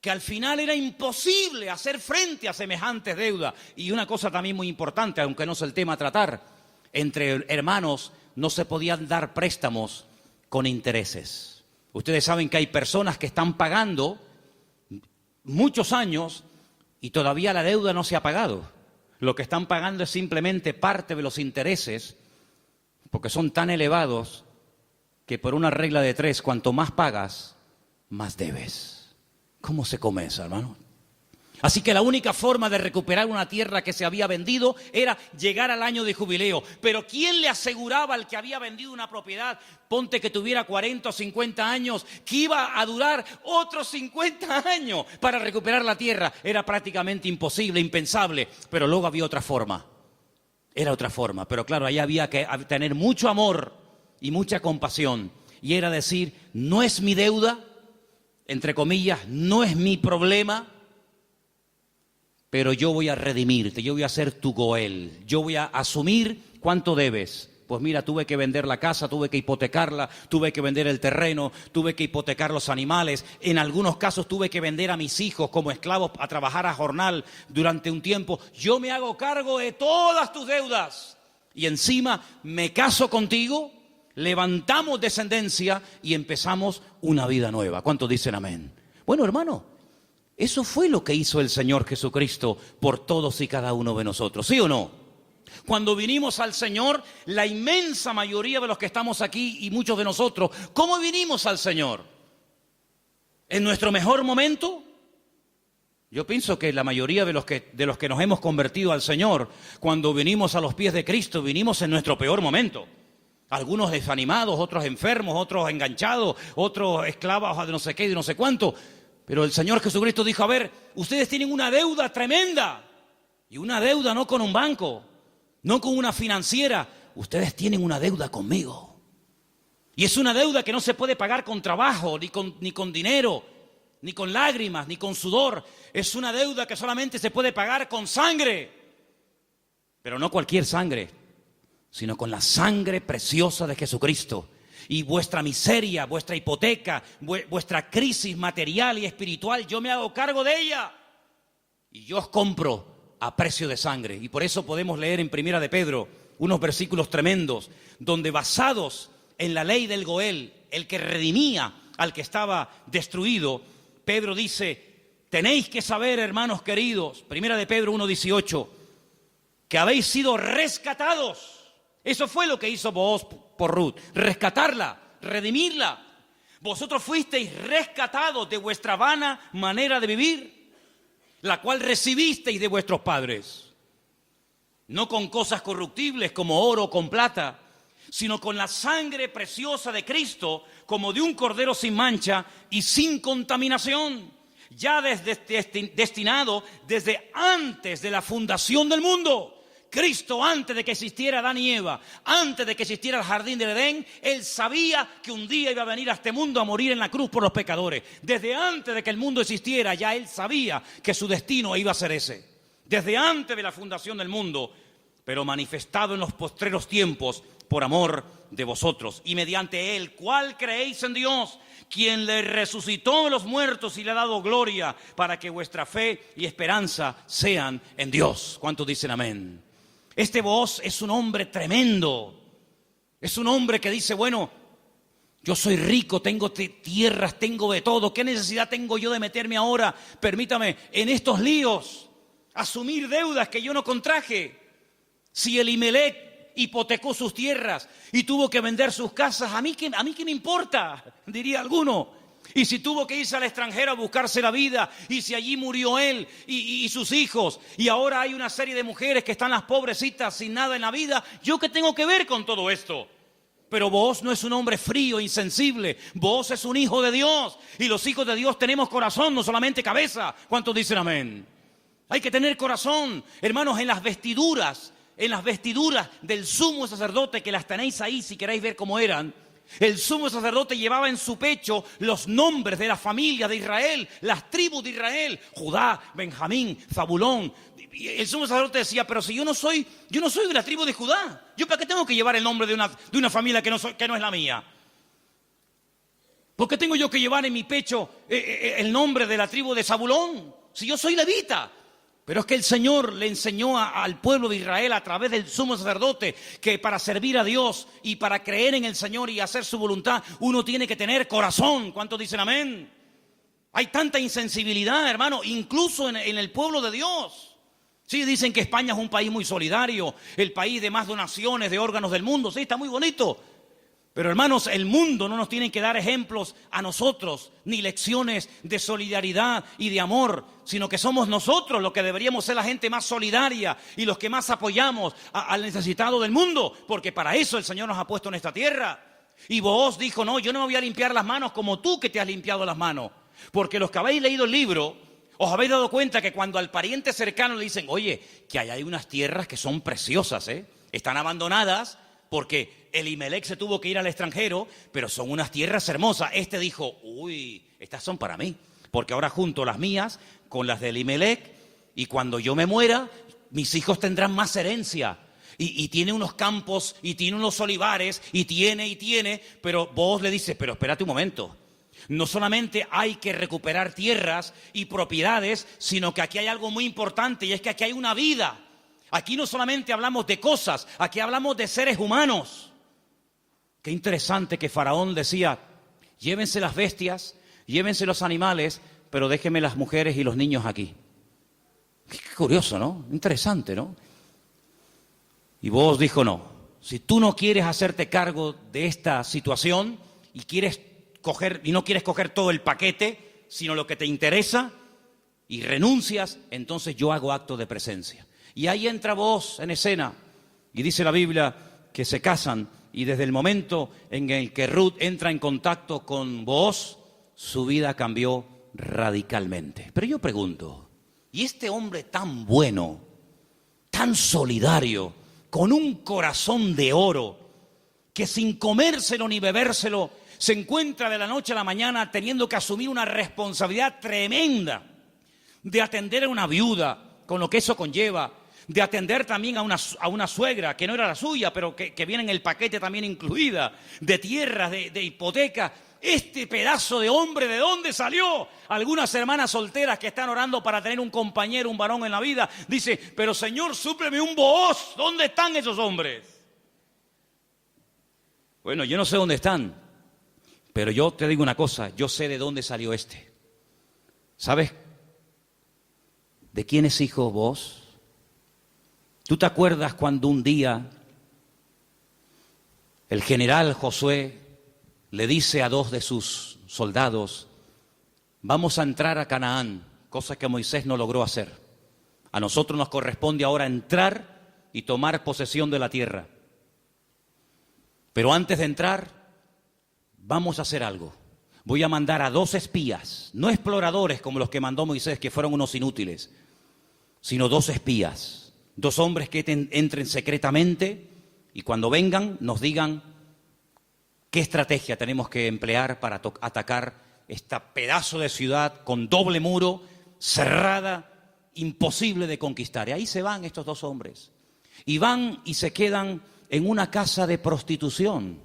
que al final era imposible hacer frente a semejantes deudas. Y una cosa también muy importante, aunque no es el tema a tratar, entre hermanos no se podían dar préstamos con intereses. Ustedes saben que hay personas que están pagando muchos años y todavía la deuda no se ha pagado. Lo que están pagando es simplemente parte de los intereses, porque son tan elevados que por una regla de 3, cuanto más pagas, más debes. ¿Cómo se come eso, hermano? Así que la única forma de recuperar una tierra que se había vendido era llegar al año de jubileo. Pero ¿quién le aseguraba al que había vendido una propiedad, ponte que tuviera 40 o 50 años, que iba a durar otros 50 años para recuperar la tierra? Era prácticamente imposible, impensable, pero luego había otra forma. Era otra forma, pero claro, ahí había que tener mucho amor y mucha compasión. Y era decir, no es mi deuda, entre comillas, no es mi problema, pero yo voy a redimirte, yo voy a ser tu Goel, yo voy a asumir cuánto debes. Pues mira, tuve que vender la casa, tuve que hipotecarla, tuve que vender el terreno, tuve que hipotecar los animales. En algunos casos tuve que vender a mis hijos como esclavos a trabajar a jornal durante un tiempo. Yo me hago cargo de todas tus deudas y encima me caso contigo, levantamos descendencia y empezamos una vida nueva. ¿Cuántos dicen amén? Bueno, hermano, eso fue lo que hizo el Señor Jesucristo por todos y cada uno de nosotros, ¿sí o no? Cuando vinimos al Señor, la inmensa mayoría de los que estamos aquí y muchos de nosotros, ¿cómo vinimos al Señor? ¿En nuestro mejor momento? Yo pienso que la mayoría de los que nos hemos convertido al Señor, cuando vinimos a los pies de Cristo, vinimos en nuestro peor momento. Algunos desanimados, otros enfermos, otros enganchados, otros esclavos de no sé qué y de no sé cuánto. Pero el Señor Jesucristo dijo, a ver, ustedes tienen una deuda tremenda. Y una deuda no con un banco, no con una financiera. Ustedes tienen una deuda conmigo. Y es una deuda que no se puede pagar con trabajo, ni con dinero, ni con lágrimas, ni con sudor. Es una deuda que solamente se puede pagar con sangre. Pero no cualquier sangre, sino con la sangre preciosa de Jesucristo. Y vuestra miseria, vuestra hipoteca, vuestra crisis material y espiritual, yo me hago cargo de ella. Y yo os compro a precio de sangre. Y por eso podemos leer en Primera de Pedro unos versículos tremendos, donde basados en la ley del Goel, el que redimía al que estaba destruido, Pedro dice, tenéis que saber, hermanos queridos, Primera de Pedro 1:18, que habéis sido rescatados. Eso fue lo que hizo Booz por Ruth, rescatarla, redimirla. Vosotros fuisteis rescatados de vuestra vana manera de vivir, la cual recibisteis de vuestros padres. No con cosas corruptibles como oro o con plata, sino con la sangre preciosa de Cristo, como de un cordero sin mancha y sin contaminación, ya destinado desde antes de la fundación del mundo. Cristo, antes de que existiera Adán y Eva, antes de que existiera el jardín del Edén, Él sabía que un día iba a venir a este mundo a morir en la cruz por los pecadores. Desde antes de que el mundo existiera, ya Él sabía que su destino iba a ser ese. Desde antes de la fundación del mundo, pero manifestado en los postreros tiempos por amor de vosotros. Y mediante Él, ¿cuál creéis en Dios? Quien le resucitó de los muertos y le ha dado gloria, para que vuestra fe y esperanza sean en Dios. ¿Cuántos dicen amén? Este Booz es un hombre tremendo. Es un hombre que dice, bueno, yo soy rico, tengo tierras, tengo de todo. ¿Qué necesidad tengo yo de meterme ahora, permítame, en estos líos? Asumir deudas que yo no contraje. Si Elimelech hipotecó sus tierras y tuvo que vender sus casas, ¿a mí qué me importa? Diría alguno. Y si tuvo que irse al extranjero a buscarse la vida, y si allí murió él y sus hijos, y ahora hay una serie de mujeres que están las pobrecitas sin nada en la vida, ¿yo qué tengo que ver con todo esto? Pero Booz no es un hombre frío, insensible. Booz es un hijo de Dios. Y los hijos de Dios tenemos corazón, no solamente cabeza. ¿Cuántos dicen amén? Hay que tener corazón. Hermanos, en las vestiduras del sumo sacerdote, que las tenéis ahí si queréis ver cómo eran. El sumo sacerdote llevaba en su pecho los nombres de la familia de Israel, las tribus de Israel, Judá, Benjamín, Zabulón. Y el sumo sacerdote decía, pero si yo no soy de la tribu de Judá, ¿yo para qué tengo que llevar el nombre de una familia que no es la mía? ¿Por qué tengo yo que llevar en mi pecho el nombre de la tribu de Zabulón? Si yo soy levita. Pero es que el Señor le enseñó al pueblo de Israel a través del sumo sacerdote que para servir a Dios y para creer en el Señor y hacer su voluntad, uno tiene que tener corazón. ¿Cuántos dicen amén? Hay tanta insensibilidad, hermano, incluso en el pueblo de Dios. Sí, dicen que España es un país muy solidario, el país de más donaciones de órganos del mundo. Sí, está muy bonito. Pero hermanos, el mundo no nos tiene que dar ejemplos a nosotros, ni lecciones de solidaridad y de amor, sino que somos nosotros los que deberíamos ser la gente más solidaria y los que más apoyamos al necesitado del mundo, porque para eso el Señor nos ha puesto en esta tierra. Y Booz dijo, no, yo no me voy a limpiar las manos como tú que te has limpiado las manos, porque los que habéis leído el libro, os habéis dado cuenta que cuando al pariente cercano le dicen, oye, que hay unas tierras que son preciosas, están abandonadas, porque Elimelec se tuvo que ir al extranjero, pero son unas tierras hermosas. Este dijo, uy, estas son para mí, porque ahora junto las mías con las de Elimelec, y cuando yo me muera, mis hijos tendrán más herencia. Y tiene unos campos, y tiene unos olivares, y tiene, pero vos le dices, pero espérate un momento. No solamente hay que recuperar tierras y propiedades, sino que aquí hay algo muy importante, y es que aquí hay una vida. Aquí no solamente hablamos de cosas, aquí hablamos de seres humanos. Qué interesante que Faraón decía, llévense las bestias, llévense los animales, pero déjenme las mujeres y los niños aquí. Qué curioso, ¿no? Interesante, ¿no? Y Booz dijo, no, si tú no quieres hacerte cargo de esta situación y no quieres coger todo el paquete, sino lo que te interesa, y renuncias, entonces yo hago acto de presencia. Y ahí entra Booz en escena, y dice la Biblia que se casan, y desde el momento en el que Ruth entra en contacto con Booz, su vida cambió radicalmente. Pero yo pregunto, ¿y este hombre tan bueno, tan solidario, con un corazón de oro, que sin comérselo ni bebérselo, se encuentra de la noche a la mañana teniendo que asumir una responsabilidad tremenda de atender a una viuda, con lo que eso conlleva, de atender también a una suegra que no era la suya, pero que viene en el paquete también incluida, de tierras, de hipoteca? Este pedazo de hombre, ¿de dónde salió? Algunas hermanas solteras que están orando para tener un compañero, un varón en la vida, dice, pero Señor, súpleme un Booz. ¿Dónde están esos hombres? Bueno, yo no sé dónde están, pero yo te digo una cosa, yo sé de dónde salió este. ¿Sabes de quién es hijo Booz? ¿Tú te acuerdas cuando un día el general Josué le dice a dos de sus soldados, vamos a entrar a Canaán, cosa que Moisés no logró hacer? A nosotros nos corresponde ahora entrar y tomar posesión de la tierra. Pero antes de entrar, vamos a hacer algo. Voy a mandar a 2 espías, no exploradores como los que mandó Moisés, que fueron unos inútiles, sino 2 espías. 2 hombres que entren secretamente y cuando vengan nos digan qué estrategia tenemos que emplear para atacar este pedazo de ciudad con doble muro, cerrada, imposible de conquistar. Y ahí se van estos 2 hombres. Y van y se quedan en una casa de prostitución.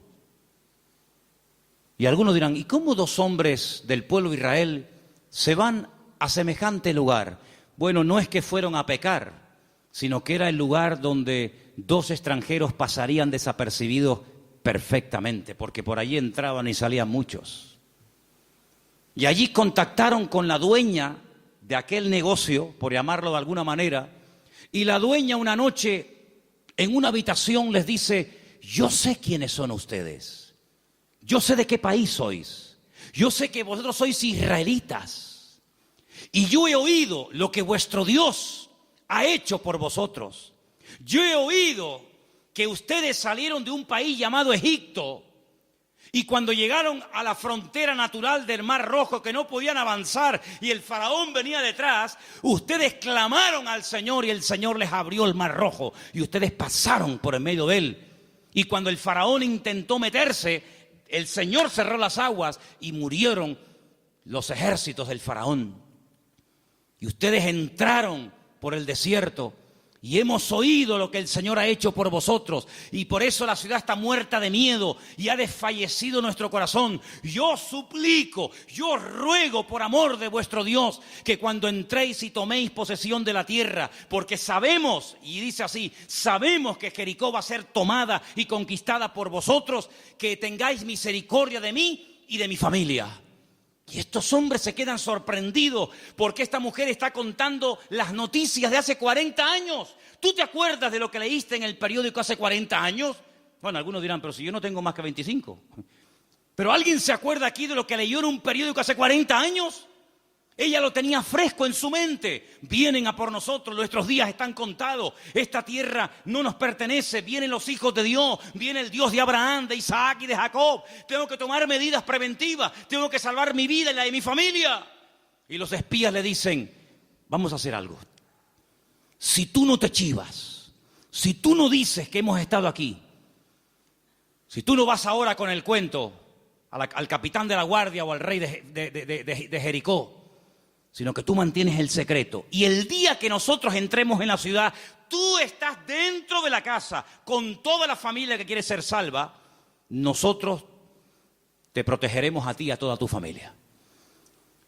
Y algunos dirán, ¿y cómo 2 hombres del pueblo de Israel se van a semejante lugar? Bueno, no es que fueron a pecar, sino que era el lugar donde 2 extranjeros pasarían desapercibidos perfectamente, porque por allí entraban y salían muchos. Y allí contactaron con la dueña de aquel negocio, por llamarlo de alguna manera, y la dueña una noche en una habitación les dice, yo sé quiénes son ustedes, yo sé de qué país sois, yo sé que vosotros sois israelitas, y yo he oído lo que vuestro Dios ha hecho por vosotros. Yo he oído que ustedes salieron de un país llamado Egipto y cuando llegaron a la frontera natural del Mar Rojo que no podían avanzar y el faraón venía detrás, ustedes clamaron al Señor y el Señor les abrió el Mar Rojo y ustedes pasaron por en medio de él. Y cuando el faraón intentó meterse, el Señor cerró las aguas y murieron los ejércitos del faraón. Y ustedes entraron por el desierto y hemos oído lo que el Señor ha hecho por vosotros. Y por eso la ciudad está muerta de miedo y ha desfallecido nuestro corazón. Yo suplico, yo ruego por amor de vuestro Dios, que cuando entréis y toméis posesión de la tierra, porque sabemos, y dice así, sabemos que Jericó va a ser tomada y conquistada por vosotros, que tengáis misericordia de mí y de mi familia. Y estos hombres se quedan sorprendidos porque esta mujer está contando las noticias de hace 40 años. ¿Tú te acuerdas de lo que leíste en el periódico hace 40 años? Bueno, algunos dirán, pero si yo no tengo más que 25. ¿Pero alguien se acuerda aquí de lo que leyó en un periódico hace 40 años? Ella lo tenía fresco en su mente. Vienen a por nosotros, nuestros días están contados. Esta tierra no nos pertenece. Vienen los hijos de Dios, viene el Dios de Abraham, de Isaac y de Jacob. Tengo que tomar medidas preventivas, tengo que salvar mi vida y la de mi familia. Y los espías le dicen, vamos a hacer algo. Si tú no te chivas, si tú no dices que hemos estado aquí, si tú no vas ahora con el cuento al capitán de la guardia o al rey de Jericó, sino que tú mantienes el secreto. Y el día que nosotros entremos en la ciudad, tú estás dentro de la casa con toda la familia que quiere ser salva, nosotros te protegeremos a ti y a toda tu familia.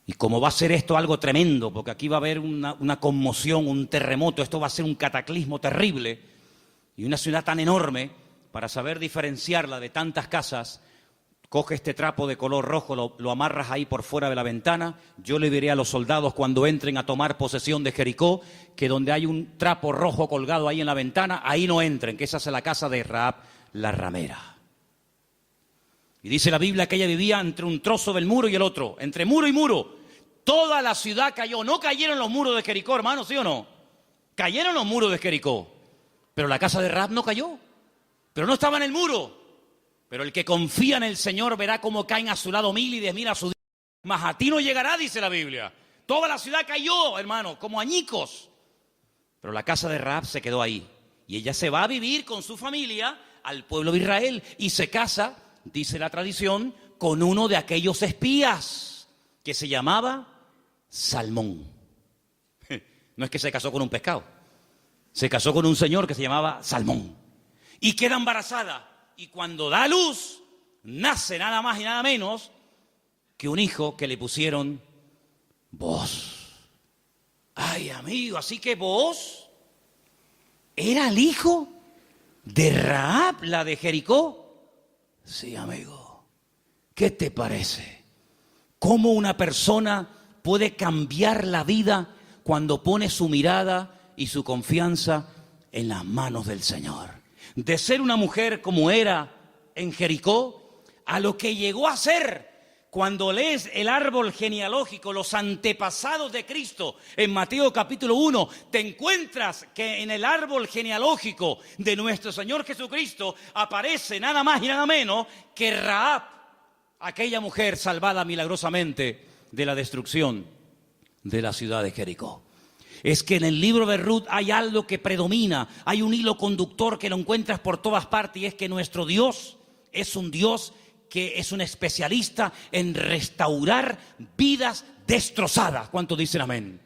Y como va a ser esto algo tremendo, porque aquí va a haber una conmoción, un terremoto, esto va a ser un cataclismo terrible, y una ciudad tan enorme, para saber diferenciarla de tantas casas, coge este trapo de color rojo, lo amarras ahí por fuera de la ventana. Yo le diré a los soldados cuando entren a tomar posesión de Jericó, que donde hay un trapo rojo colgado ahí en la ventana, ahí no entren, que esa es la casa de Rahab, la ramera. Y dice la Biblia que ella vivía entre un trozo del muro y el otro, entre muro y muro. Toda la ciudad cayó. No cayeron los muros de Jericó, hermano, ¿sí o no? Cayeron los muros de Jericó, pero la casa de Rahab no cayó. Pero no estaba en el muro. Pero el que confía en el Señor verá cómo caen a su lado 1000 y 10.000 a su día. Mas a ti no llegará, dice la Biblia. Toda la ciudad cayó, hermano, como añicos. Pero la casa de Rahab se quedó ahí. Y ella se va a vivir con su familia al pueblo de Israel. Y se casa, dice la tradición, con uno de aquellos espías que se llamaba Salmón. No es que se casó con un pescado. Se casó con un señor que se llamaba Salmón. Y queda embarazada. Y cuando da a luz, nace nada más y nada menos que un hijo que le pusieron Booz. Ay, amigo, así que Booz era el hijo de Rahab, la de Jericó. Sí, amigo. ¿Qué te parece? ¿Cómo una persona puede cambiar la vida cuando pone su mirada y su confianza en las manos del Señor? De ser una mujer como era en Jericó, a lo que llegó a ser cuando lees el árbol genealógico, los antepasados de Cristo, en Mateo capítulo 1, te encuentras que en el árbol genealógico de nuestro Señor Jesucristo aparece nada más y nada menos que Rahab, aquella mujer salvada milagrosamente de la destrucción de la ciudad de Jericó. Es que en el libro de Ruth hay algo que predomina, hay un hilo conductor que lo encuentras por todas partes, y es que nuestro Dios es un Dios que es un especialista en restaurar vidas destrozadas. ¿Cuántos dicen amén?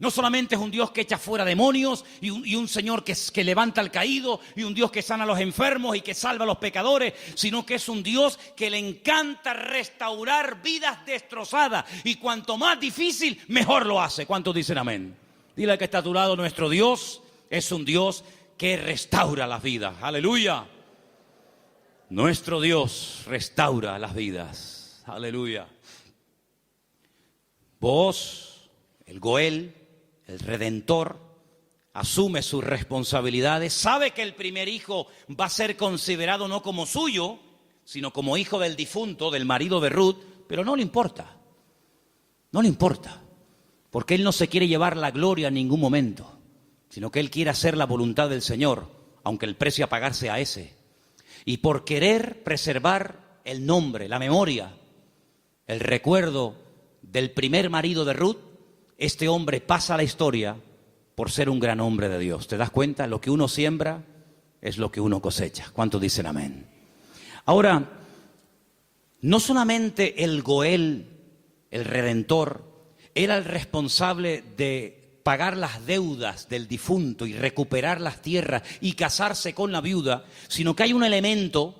No solamente es un Dios que echa fuera demonios y un Señor que levanta al caído y un Dios que sana a los enfermos y que salva a los pecadores, sino que es un Dios que le encanta restaurar vidas destrozadas, y cuanto más difícil, mejor lo hace. ¿Cuántos dicen amén? Dile al que está a tu lado, nuestro Dios es un Dios que restaura las vidas. ¡Aleluya! Nuestro Dios restaura las vidas. ¡Aleluya! Vos, el Goel, el Redentor, asume sus responsabilidades, sabe que el primer hijo va a ser considerado no como suyo, sino como hijo del difunto, del marido de Ruth, pero no le importa, porque él no se quiere llevar la gloria en ningún momento, sino que él quiere hacer la voluntad del Señor, aunque el precio a pagar sea ese. Y por querer preservar el nombre, la memoria, el recuerdo del primer marido de Ruth, este hombre pasa a la historia por ser un gran hombre de Dios. ¿Te das cuenta? Lo que uno siembra es lo que uno cosecha. ¿Cuántos dicen amén? Ahora, no solamente el Goel, el Redentor, era el responsable de pagar las deudas del difunto y recuperar las tierras y casarse con la viuda, sino que hay un elemento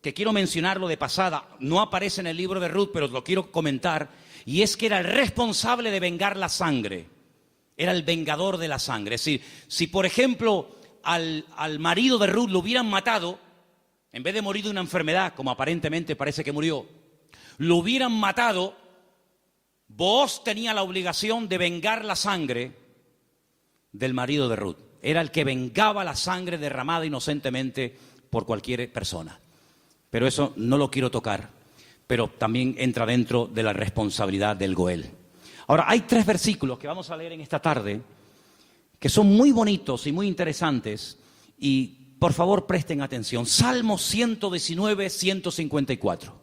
que quiero mencionarlo de pasada, no aparece en el libro de Ruth, pero lo quiero comentar, y es que era el responsable de vengar la sangre, era el vengador de la sangre. Es decir, si por ejemplo al marido de Ruth lo hubieran matado, en vez de morir de una enfermedad, como aparentemente parece que murió, lo hubieran matado, Booz tenía la obligación de vengar la sangre del marido de Ruth. Era el que vengaba la sangre derramada inocentemente por cualquier persona. Pero eso no lo quiero tocar, pero también entra dentro de la responsabilidad del Goel. Ahora, hay 3 versículos que vamos a leer en esta tarde que son muy bonitos y muy interesantes, y por favor presten atención. Salmo 119, 154.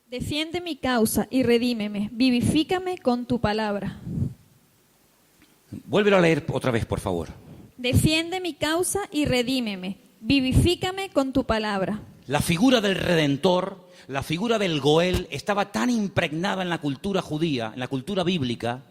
Defiende mi causa y redímeme, vivifícame con tu palabra. Vuélvelo a leer otra vez, por favor. Defiende mi causa y redímeme, vivifícame con tu palabra. La figura del Redentor, la figura del Goel, estaba tan impregnada en la cultura judía, en la cultura bíblica,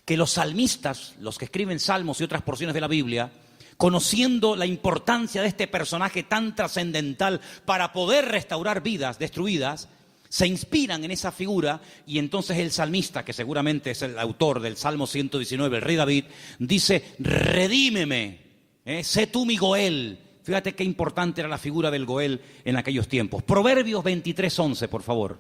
que los salmistas, los que escriben salmos y otras porciones de la Biblia, conociendo la importancia de este personaje tan trascendental para poder restaurar vidas destruidas, se inspiran en esa figura, y entonces el salmista, que seguramente es el autor del Salmo 119, el rey David, dice: redímeme, sé tú mi Goel. Fíjate qué importante era la figura del Goel en aquellos tiempos. Proverbios 23:11, por favor.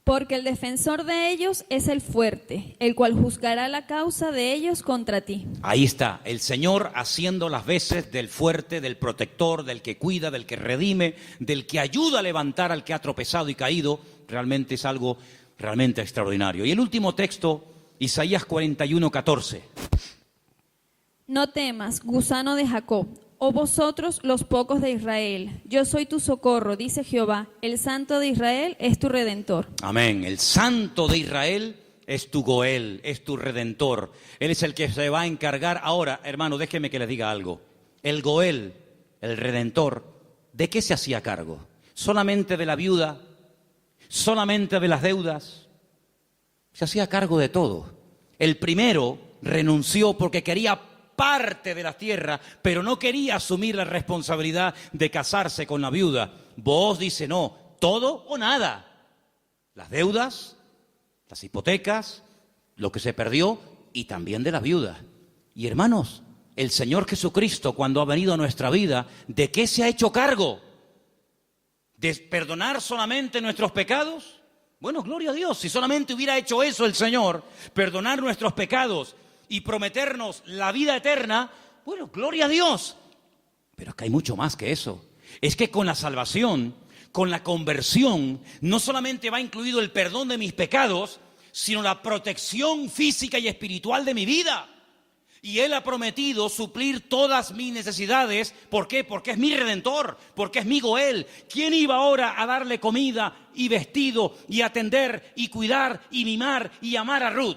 Porque el defensor de ellos es el fuerte, el cual juzgará la causa de ellos contra ti. Ahí está, el Señor haciendo las veces del fuerte, del protector, del que cuida, del que redime, del que ayuda a levantar al que ha tropezado y caído. Realmente es algo realmente extraordinario. Y el último texto, Isaías 41:14. No temas, gusano de Jacob, oh vosotros los pocos de Israel, yo soy tu socorro, dice Jehová, el Santo de Israel es tu Redentor. Amén. El Santo de Israel es tu Goel, es tu Redentor. Él es el que se va a encargar. Ahora, hermano, déjeme que les diga algo. El Goel, el Redentor, ¿de qué se hacía cargo? ¿Solamente de la viuda? ¿Solamente de las deudas? Se hacía cargo de todo. El primero renunció porque quería parte de la tierra, pero no quería asumir la responsabilidad de casarse con la viuda. Booz dice: no, todo o nada. Las deudas, las hipotecas, lo que se perdió, y también de la viuda. Y hermanos, el Señor Jesucristo, cuando ha venido a nuestra vida, ¿de qué se ha hecho cargo? ¿De perdonar solamente nuestros pecados? Bueno, gloria a Dios, si solamente hubiera hecho eso el Señor, perdonar nuestros pecados y prometernos la vida eterna, bueno, gloria a Dios. Pero es que hay mucho más que eso. Es que con la salvación, con la conversión, no solamente va incluido el perdón de mis pecados, sino la protección física y espiritual de mi vida. Y Él ha prometido suplir todas mis necesidades. ¿Por qué? Porque es mi Redentor, porque es mi Goel. ¿Quién iba ahora a darle comida y vestido y atender y cuidar y mimar y amar a Ruth?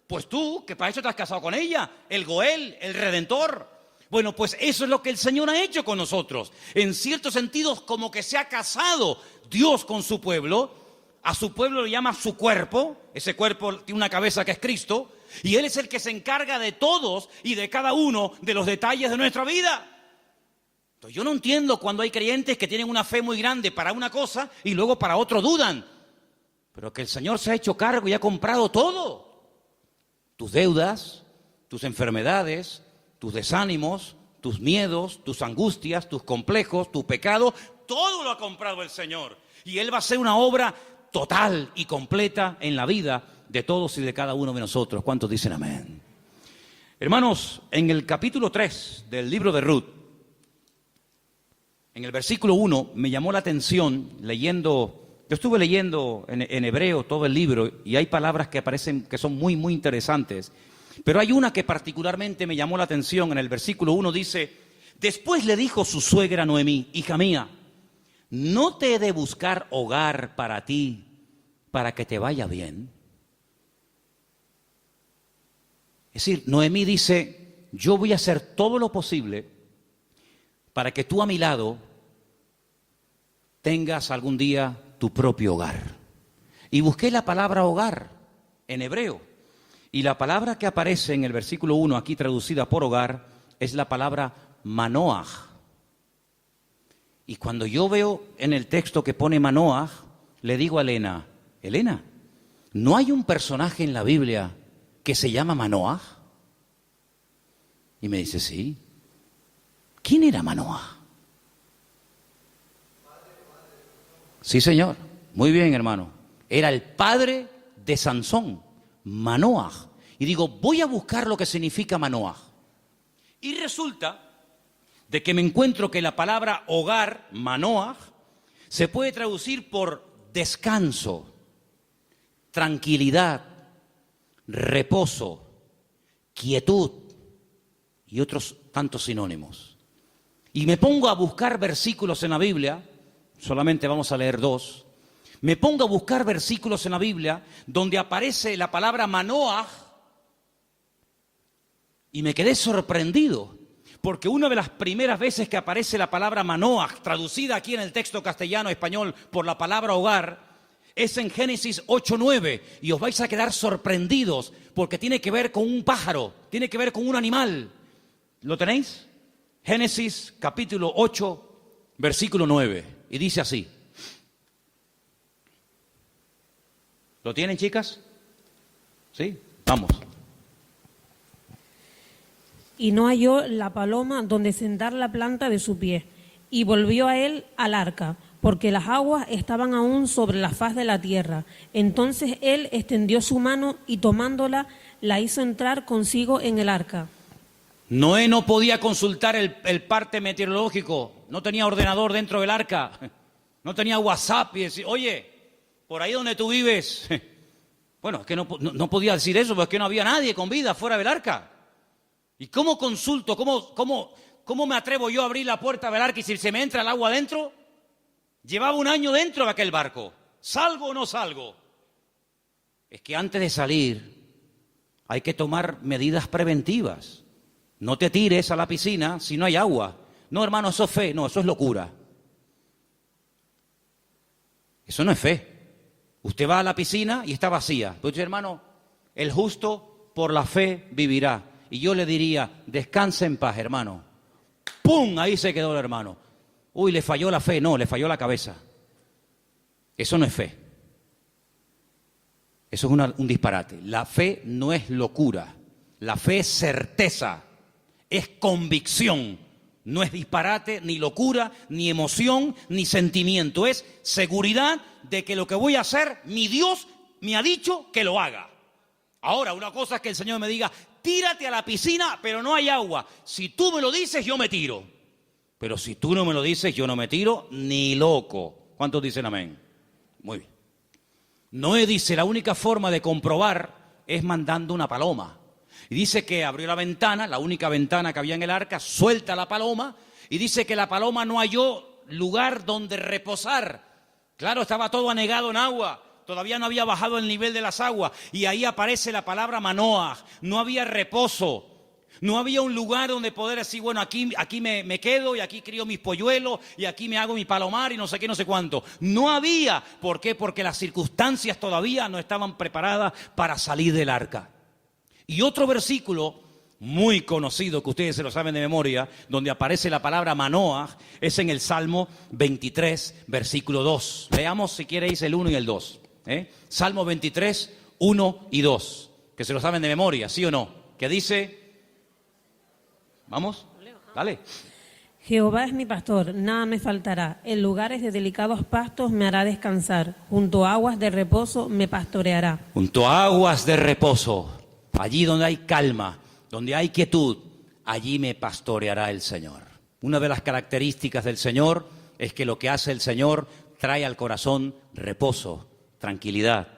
Pues tú, que para eso te has casado con ella, el Goel, el Redentor. Bueno, pues eso es lo que el Señor ha hecho con nosotros. En ciertos sentidos, como que se ha casado Dios con su pueblo. A su pueblo le llama su cuerpo. Ese cuerpo tiene una cabeza que es Cristo. Y Él es el que se encarga de todos y de cada uno de los detalles de nuestra vida. Entonces, yo no entiendo cuando hay creyentes que tienen una fe muy grande para una cosa y luego para otro dudan. Pero que el Señor se ha hecho cargo y ha comprado todo. Tus deudas, tus enfermedades, tus desánimos, tus miedos, tus angustias, tus complejos, tu pecado, todo lo ha comprado el Señor. Y Él va a hacer una obra total y completa en la vida de todos y de cada uno de nosotros. ¿Cuántos dicen amén? Hermanos, en el capítulo 3 del libro de Ruth, en el versículo 1, me llamó la atención leyendo. Yo estuve leyendo en hebreo todo el libro y hay palabras que aparecen que son muy, muy interesantes. Pero hay una que particularmente me llamó la atención. En el versículo 1 dice: después le dijo su suegra Noemí: hija mía, ¿no te he de buscar hogar para ti, para que te vaya bien? Es decir, Noemí dice: yo voy a hacer todo lo posible para que tú a mi lado tengas algún día tu propio hogar. Y busqué la palabra hogar en hebreo. Y la palabra que aparece en el versículo 1, aquí traducida por hogar, es la palabra manoaj. Y cuando yo veo en el texto que pone manoaj, le digo a Elena: Elena, ¿no hay un personaje en la Biblia que se llama Manoaj? Y me dice: sí. ¿Quién era Manoaj? Sí, señor. Muy bien, hermano. Era el padre de Sansón, Manoaj. Y digo, voy a buscar lo que significa Manoaj. Y resulta de que me encuentro que la palabra hogar, Manoaj, se puede traducir por descanso, tranquilidad, reposo, quietud y otros tantos sinónimos. Y me pongo a buscar versículos en la Biblia, solamente vamos a leer 2. Me pongo a buscar versículos en la Biblia donde aparece la palabra Manoaj y me quedé sorprendido, porque una de las primeras veces que aparece la palabra Manoaj, traducida aquí en el texto castellano-español por la palabra hogar, es en Génesis 8:9, y os vais a quedar sorprendidos porque tiene que ver con un pájaro, tiene que ver con un animal. ¿Lo tenéis? Génesis capítulo 8, versículo 9, y dice así. ¿Lo tienen, chicas? ¿Sí? Vamos. Y no halló la paloma donde sentar la planta de su pie, y volvió a él al arca, porque las aguas estaban aún sobre la faz de la tierra. Entonces él extendió su mano y tomándola, la hizo entrar consigo en el arca. Noé no podía consultar el parte meteorológico, no tenía ordenador dentro del arca, no tenía WhatsApp y decir: oye, por ahí donde tú vives. Bueno, es que no podía decir eso, porque es que no había nadie con vida fuera del arca. ¿Y cómo consulto? ¿Cómo me atrevo yo a abrir la puerta del arca y si se me entra el agua adentro? Llevaba un año dentro de aquel barco. ¿Salgo o no salgo? Es que antes de salir hay que tomar medidas preventivas. No te tires a la piscina si no hay agua. No, hermano, eso es fe. No, eso es locura. Eso no es fe. Usted va a la piscina y está vacía. Pues, hermano, el justo por la fe vivirá. Y yo le diría: descanse en paz, hermano. ¡Pum! Ahí se quedó el hermano. Uy, le falló la fe. No, le falló la cabeza. Eso no es fe. Eso es un disparate. La fe no es locura. La fe es certeza. Es convicción. No es disparate, ni locura, ni emoción, ni sentimiento. Es seguridad de que lo que voy a hacer, mi Dios me ha dicho que lo haga. Ahora, una cosa es que el Señor me diga: tírate a la piscina, pero no hay agua. Si tú me lo dices, yo me tiro. Pero si tú no me lo dices, yo no me tiro ni loco. ¿Cuántos dicen amén? Muy bien. Noé dice: la única forma de comprobar es mandando una paloma. Y dice que abrió la ventana, la única ventana que había en el arca, suelta la paloma, y dice que la paloma no halló lugar donde reposar. Claro, estaba todo anegado en agua. Todavía no había bajado el nivel de las aguas. Y ahí aparece la palabra Manoaj. No había reposo. No había un lugar donde poder decir: bueno, aquí me quedo y aquí crío mis polluelos y aquí me hago mi palomar y no sé qué, no sé cuánto. No había. ¿Por qué? Porque las circunstancias todavía no estaban preparadas para salir del arca. Y otro versículo muy conocido, que ustedes se lo saben de memoria, donde aparece la palabra Manoaj, es en el Salmo 23, versículo 2. Leamos, si queréis, el 1 y el 2. Salmo 23, 1 y 2, que se lo saben de memoria, ¿sí o no? Que dice, vamos, dale. Jehová es mi pastor, nada me faltará. En lugares de delicados pastos me hará descansar. Junto a aguas de reposo me pastoreará. Junto a aguas de reposo, allí donde hay calma, donde hay quietud, allí me pastoreará el Señor. Una de las características del Señor es que lo que hace el Señor trae al corazón reposo, tranquilidad,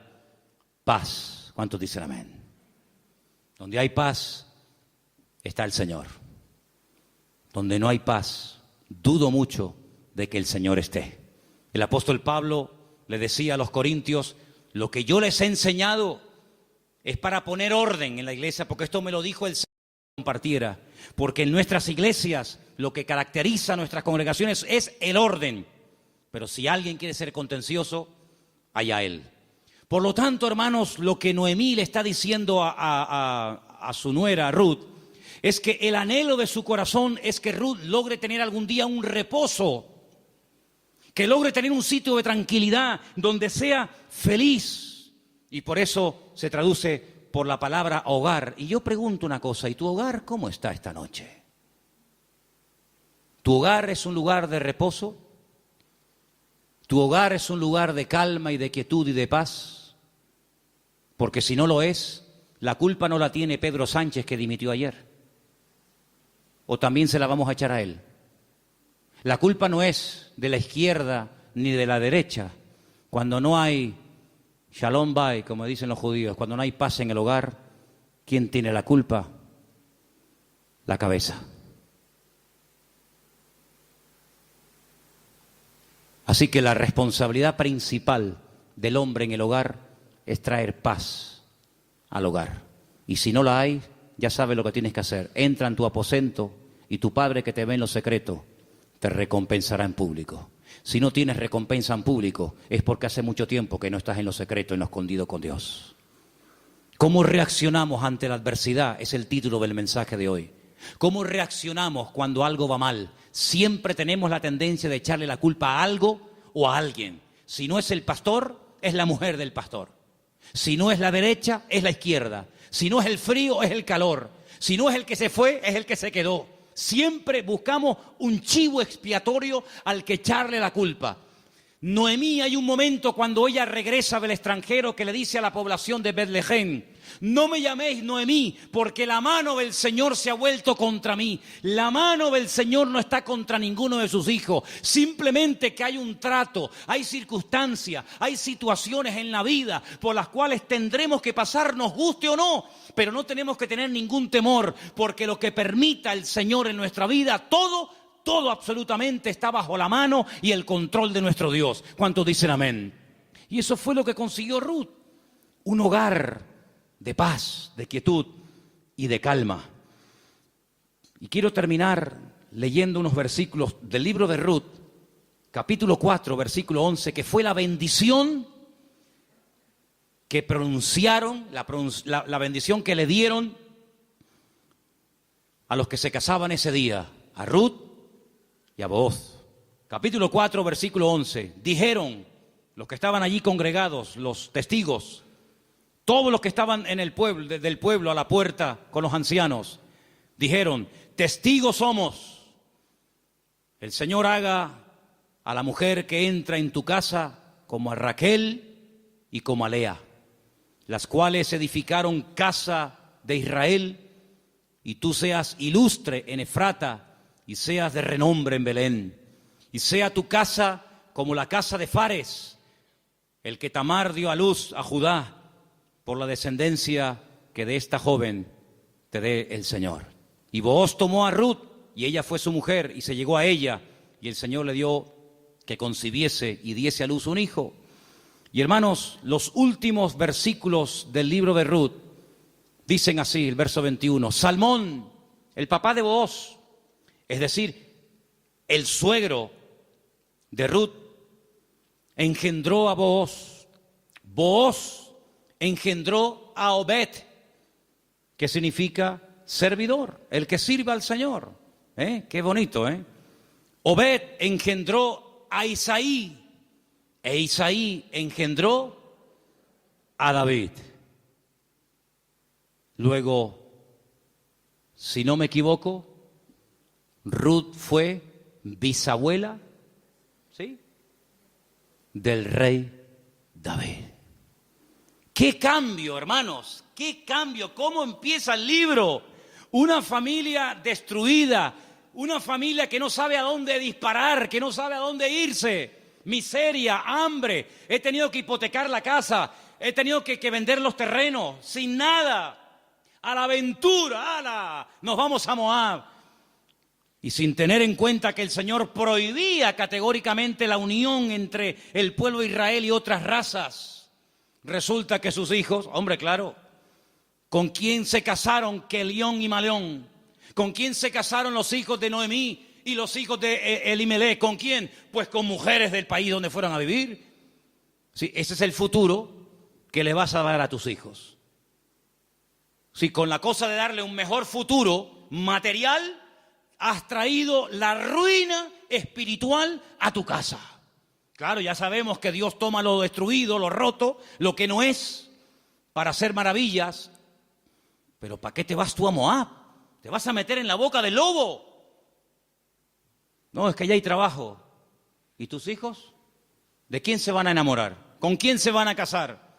paz. ¿Cuántos dicen amén? Donde hay paz está el Señor. Donde no hay paz, dudo mucho de que el Señor esté. El apóstol Pablo le decía a los corintios: lo que yo les he enseñado es para poner orden en la iglesia, porque esto me lo dijo el Señor que compartiera. Porque en nuestras iglesias lo que caracteriza a nuestras congregaciones es el orden. Pero si alguien quiere ser contencioso, allá él. Por lo tanto, hermanos, lo que Noemí le está diciendo a su nuera, Ruth, es que el anhelo de su corazón es que Ruth logre tener algún día un reposo, que logre tener un sitio de tranquilidad donde sea feliz. Y por eso se traduce por la palabra hogar. Y yo pregunto una cosa: ¿y tu hogar cómo está esta noche? ¿Tu hogar es un lugar de reposo? ¿Tu hogar es un lugar de calma y de quietud y de paz? Porque si no lo es, la culpa no la tiene Pedro Sánchez, que dimitió ayer. ¿O también se la vamos a echar a él? La culpa no es de la izquierda ni de la derecha. Cuando no hay shalom bay, como dicen los judíos, cuando no hay paz en el hogar, ¿quién tiene la culpa? La cabeza. Así que la responsabilidad principal del hombre en el hogar es traer paz al hogar. Y si no la hay, ya sabes lo que tienes que hacer. Entra en tu aposento y tu Padre que te ve en lo secreto te recompensará en público. Si no tienes recompensa en público, es porque hace mucho tiempo que no estás en lo secreto, en lo escondido con Dios. ¿Cómo reaccionamos ante la adversidad? Es el título del mensaje de hoy. ¿Cómo reaccionamos cuando algo va mal? Siempre tenemos la tendencia de echarle la culpa a algo o a alguien. Si no es el pastor, es la mujer del pastor. Si no es la derecha, es la izquierda. Si no es el frío, es el calor. Si no es el que se fue, es el que se quedó. Siempre buscamos un chivo expiatorio al que echarle la culpa. Noemí, hay un momento cuando ella regresa del extranjero que le dice a la población de Betlehem: no me llaméis Noemí, porque la mano del Señor se ha vuelto contra mí. La mano del Señor no está contra ninguno de sus hijos. Simplemente que hay un trato, hay circunstancias, hay situaciones en la vida por las cuales tendremos que pasar, nos guste o no. Pero no tenemos que tener ningún temor, porque lo que permita el Señor en nuestra vida, todo absolutamente está bajo la mano y el control de nuestro Dios. ¿Cuántos dicen amén? Y eso fue lo que consiguió Ruth. Un hogar de paz, de quietud y de calma. Y quiero terminar leyendo unos versículos del libro de Ruth, capítulo 4, versículo 11, que fue la bendición que pronunciaron, la bendición que le dieron a los que se casaban ese día, a Ruth y a Booz. Capítulo 4, versículo 11. Dijeron los que estaban allí congregados, los testigos, todos los que estaban en el pueblo, del pueblo a la puerta con los ancianos, dijeron: testigos somos. El Señor haga a la mujer que entra en tu casa como a Raquel y como a Lea, las cuales edificaron casa de Israel, y tú seas ilustre en Efrata y seas de renombre en Belén, y sea tu casa como la casa de Fares, el que Tamar dio a luz a Judá, por la descendencia que de esta joven te dé el Señor. Y Booz tomó a Ruth, y ella fue su mujer, y se llegó a ella, y el Señor le dio que concibiese y diese a luz un hijo. Y hermanos, los últimos versículos del libro de Ruth dicen así, el verso 21, Salmón, el papá de Booz, es decir, el suegro de Ruth, engendró a Booz. Booz engendró a Obed, que significa servidor, el que sirva al Señor. Qué bonito, ¿eh? Obed engendró a Isaí, e Isaí engendró a David. Luego, si no me equivoco, Ruth fue bisabuela, ¿sí?, del rey David. ¡Qué cambio, hermanos! ¡Qué cambio! ¿Cómo empieza el libro? Una familia destruida, una familia que no sabe a dónde disparar, que no sabe a dónde irse. Miseria, hambre, he tenido que hipotecar la casa, he tenido que vender los terrenos, sin nada. a la aventura, ¡ala! Nos vamos a Moab. Y sin tener en cuenta que el Señor prohibía categóricamente la unión entre el pueblo de Israel y otras razas, resulta que sus hijos, hombre, claro, ¿con quién se casaron Kelión y Maleón? ¿Con quién se casaron los hijos de Noemí y los hijos de Elimelech? ¿Con quién? Pues con mujeres del país donde fueron a vivir. Sí, ese es el futuro que le vas a dar a tus hijos. Si con la cosa de darle un mejor futuro material, has traído la ruina espiritual a tu casa. Claro, ya sabemos que Dios toma lo destruido, lo roto, lo que no es, para hacer maravillas. Pero ¿para qué te vas tú a Moab? ¿Te vas a meter en la boca del lobo? No, es que ya hay trabajo. ¿Y tus hijos? ¿De quién se van a enamorar? ¿Con quién se van a casar?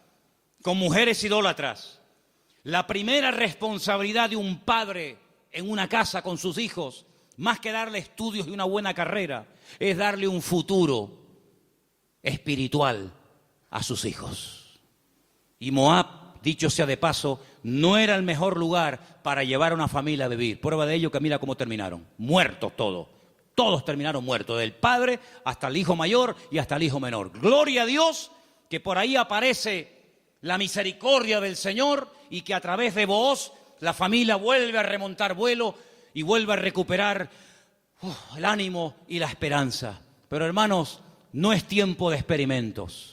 Con mujeres idólatras. La primera responsabilidad de un padre en una casa con sus hijos, más que darle estudios y una buena carrera, es darle un futuro espiritual a sus hijos. Y Moab, dicho sea de paso, no era el mejor lugar para llevar a una familia a vivir. Prueba de ello que mira cómo terminaron. Muertos todos. Todos terminaron muertos, del padre hasta el hijo mayor y hasta el hijo menor. Gloria a Dios que por ahí aparece la misericordia del Señor y que a través de Booz la familia vuelve a remontar vuelo y vuelve a recuperar el ánimo y la esperanza. Pero hermanos, no es tiempo de experimentos.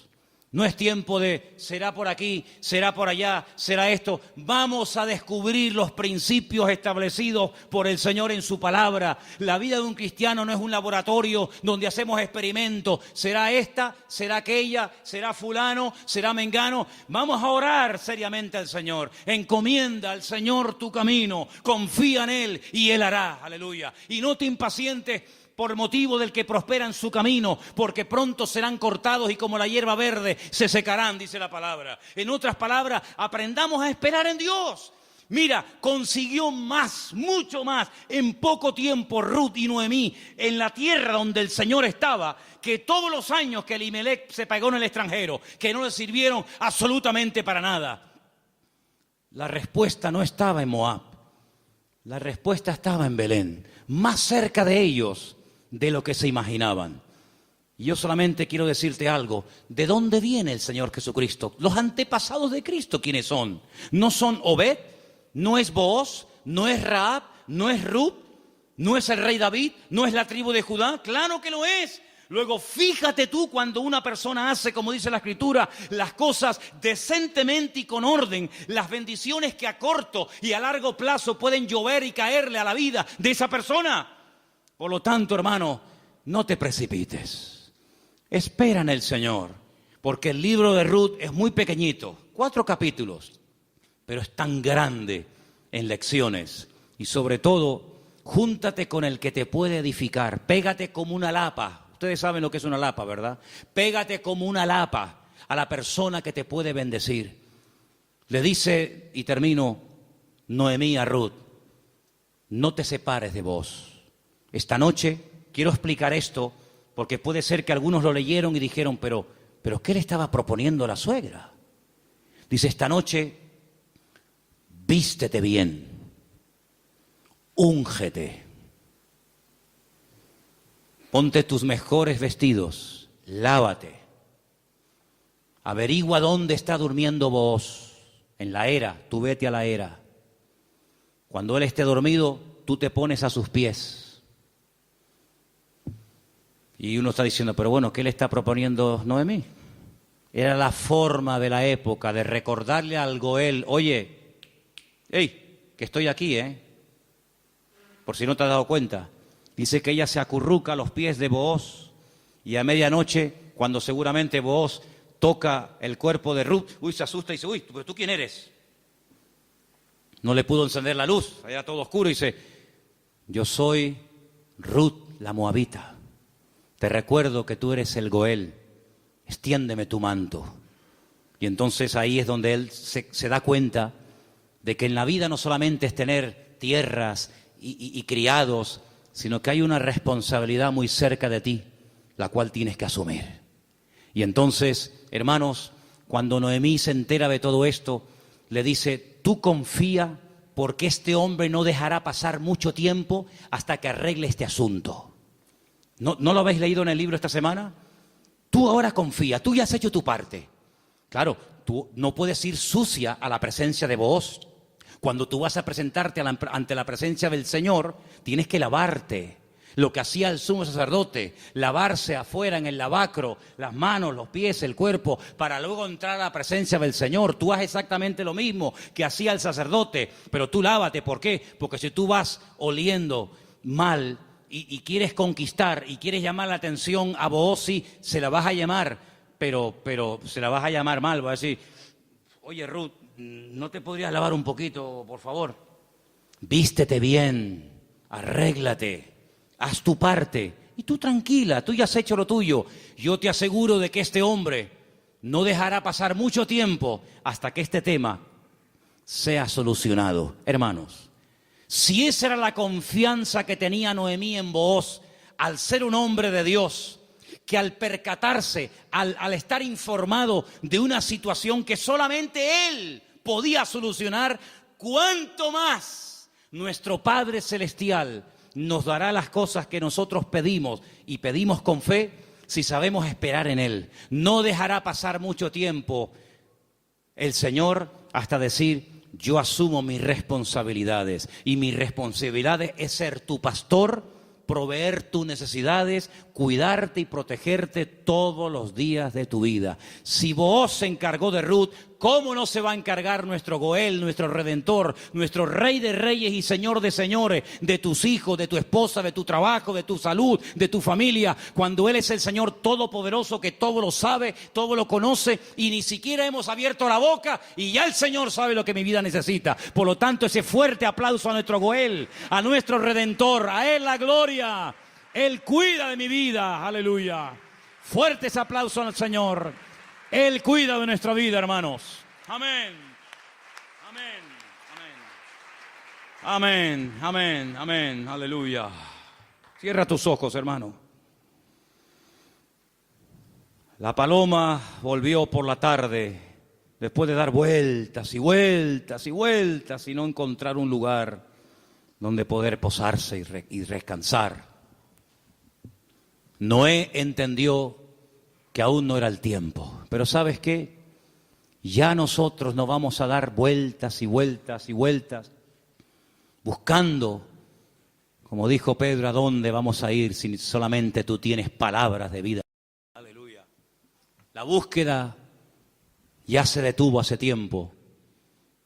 No es tiempo de será por aquí, será por allá, será esto. Vamos a descubrir los principios establecidos por el Señor en su palabra. La vida de un cristiano no es un laboratorio donde hacemos experimentos. Será esta, será aquella, será fulano, será mengano. Vamos a orar seriamente al Señor. Encomienda al Señor tu camino. Confía en Él y Él hará. Aleluya. Y no te impacientes por motivo del que prospera en su camino, porque pronto serán cortados y como la hierba verde se secarán, dice la palabra. En otras palabras, aprendamos a esperar en Dios. Mira, consiguió más, mucho más, en poco tiempo Ruth y Noemí, en la tierra donde el Señor estaba, que todos los años que Elimelech se pagó en el extranjero, que no le sirvieron absolutamente para nada. La respuesta no estaba en Moab, la respuesta estaba en Belén, más cerca de ellos de lo que se imaginaban. Y yo solamente quiero decirte algo. ¿De dónde viene el Señor Jesucristo? Los antepasados de Cristo, ¿quiénes son? ¿No son Obed? ¿No es Booz? ¿No es Rahab? ¿No es Ruth? ¿No es el rey David? ¿No es la tribu de Judá? ¡Claro que lo es! Luego, fíjate tú cuando una persona hace, como dice la Escritura, las cosas decentemente y con orden, las bendiciones que a corto y a largo plazo pueden llover y caerle a la vida de esa persona. Por lo tanto, hermano, no te precipites. Espera en el Señor, porque el libro de Ruth es muy pequeñito, 4 capítulos, pero es tan grande en lecciones. Y sobre todo, júntate con el que te puede edificar. Pégate como una lapa. Ustedes saben lo que es una lapa, ¿verdad? Pégate como una lapa a la persona que te puede bendecir. Le dice, y termino, Noemí a Ruth, no te separes de vos. Esta noche quiero explicar esto porque puede ser que algunos lo leyeron y dijeron, pero ¿qué le estaba proponiendo la suegra? Dice, esta noche vístete bien, úngete, ponte tus mejores vestidos, lávate, averigua dónde está durmiendo Booz, en la era, tú vete a la era. Cuando él esté dormido, tú te pones a sus pies. Y uno está diciendo, pero bueno, ¿qué le está proponiendo Noemí? Era la forma de la época de recordarle al Goel, oye, hey, que estoy aquí, por si no te has dado cuenta. Dice que ella se acurruca a los pies de Booz y a medianoche, cuando seguramente Booz toca el cuerpo de Ruth, se asusta y dice, ¿pero tú quién eres? No le pudo encender la luz, era todo oscuro y dice, yo soy Ruth la Moabita. Te recuerdo que tú eres el Goel, extiéndeme tu manto. Y entonces ahí es donde él se da cuenta de que en la vida no solamente es tener tierras y criados, sino que hay una responsabilidad muy cerca de ti, la cual tienes que asumir. Y entonces, hermanos, cuando Noemí se entera de todo esto, le dice, tú confía porque este hombre no dejará pasar mucho tiempo hasta que arregle este asunto. ¿No lo habéis leído en el libro esta semana? Tú ahora confía, tú ya has hecho tu parte. Claro, tú no puedes ir sucia a la presencia de Booz. Cuando tú vas a presentarte ante la presencia del Señor, tienes que lavarte. Lo que hacía el sumo sacerdote, lavarse afuera en el lavacro, las manos, los pies, el cuerpo, para luego entrar a la presencia del Señor. Tú haces exactamente lo mismo que hacía el sacerdote, pero tú lávate. ¿Por qué? Porque si tú vas oliendo mal y quieres conquistar y quieres llamar la atención a Booz, sí, se la vas a llamar, pero se la vas a llamar mal. Vas a decir, oye Ruth, ¿no te podrías lavar un poquito, por favor? Vístete bien, arréglate. Haz tu parte y tú tranquila, tú ya has hecho lo tuyo. Yo te aseguro de que este hombre no dejará pasar mucho tiempo hasta que este tema sea solucionado. Hermanos, si esa era la confianza que tenía Noemí en Booz, al ser un hombre de Dios, que al percatarse, al estar informado de una situación que solamente él podía solucionar, ¿cuánto más nuestro Padre Celestial nos dará las cosas que nosotros pedimos y pedimos con fe si sabemos esperar en Él? No dejará pasar mucho tiempo el Señor hasta decir, yo asumo mis responsabilidades y mi responsabilidad es ser tu pastor, proveer tus necesidades, cuidarte y protegerte todos los días de tu vida. Si Booz se encargó de Ruth, ¿cómo no se va a encargar nuestro Goel, nuestro Redentor, nuestro Rey de Reyes y Señor de Señores, de tus hijos, de tu esposa, de tu trabajo, de tu salud, de tu familia, cuando Él es el Señor Todopoderoso que todo lo sabe, todo lo conoce y ni siquiera hemos abierto la boca y ya el Señor sabe lo que mi vida necesita? Por lo tanto, ese fuerte aplauso a nuestro Goel, a nuestro Redentor, a Él la gloria. Él cuida de mi vida, aleluya. Fuerte ese aplauso al Señor. Él cuida de nuestra vida, hermanos. Amén. Amén. Amén. Amén. Amén. Amén. Aleluya. Cierra tus ojos, hermano. La paloma volvió por la tarde, después de dar vueltas y vueltas y vueltas y no encontrar un lugar donde poder posarse y descansar. Noé entendió que aún no era el tiempo. Pero ¿sabes qué? Ya nosotros no vamos a dar vueltas y vueltas y vueltas buscando, como dijo Pedro, ¿a dónde vamos a ir si solamente tú tienes palabras de vida? Aleluya. La búsqueda ya se detuvo hace tiempo,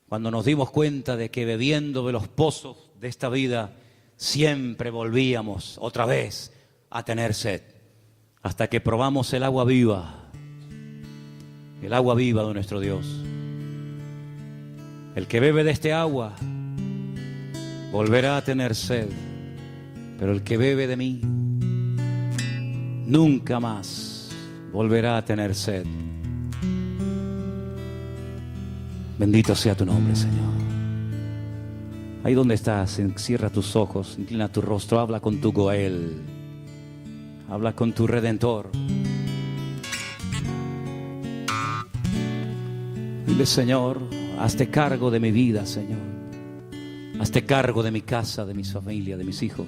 cuando nos dimos cuenta de que bebiendo de los pozos de esta vida siempre volvíamos otra vez a tener sed, hasta que probamos el agua viva de nuestro Dios. El que bebe de este agua volverá a tener sed, pero el que bebe de mí nunca más volverá a tener sed. Bendito sea tu nombre, Señor. Ahí donde estás, cierra tus ojos, inclina tu rostro, habla con tu Goel, habla con tu Redentor. Dile, Señor, hazte cargo de mi vida, Señor. Hazte cargo de mi casa, de mi familia, de mis hijos.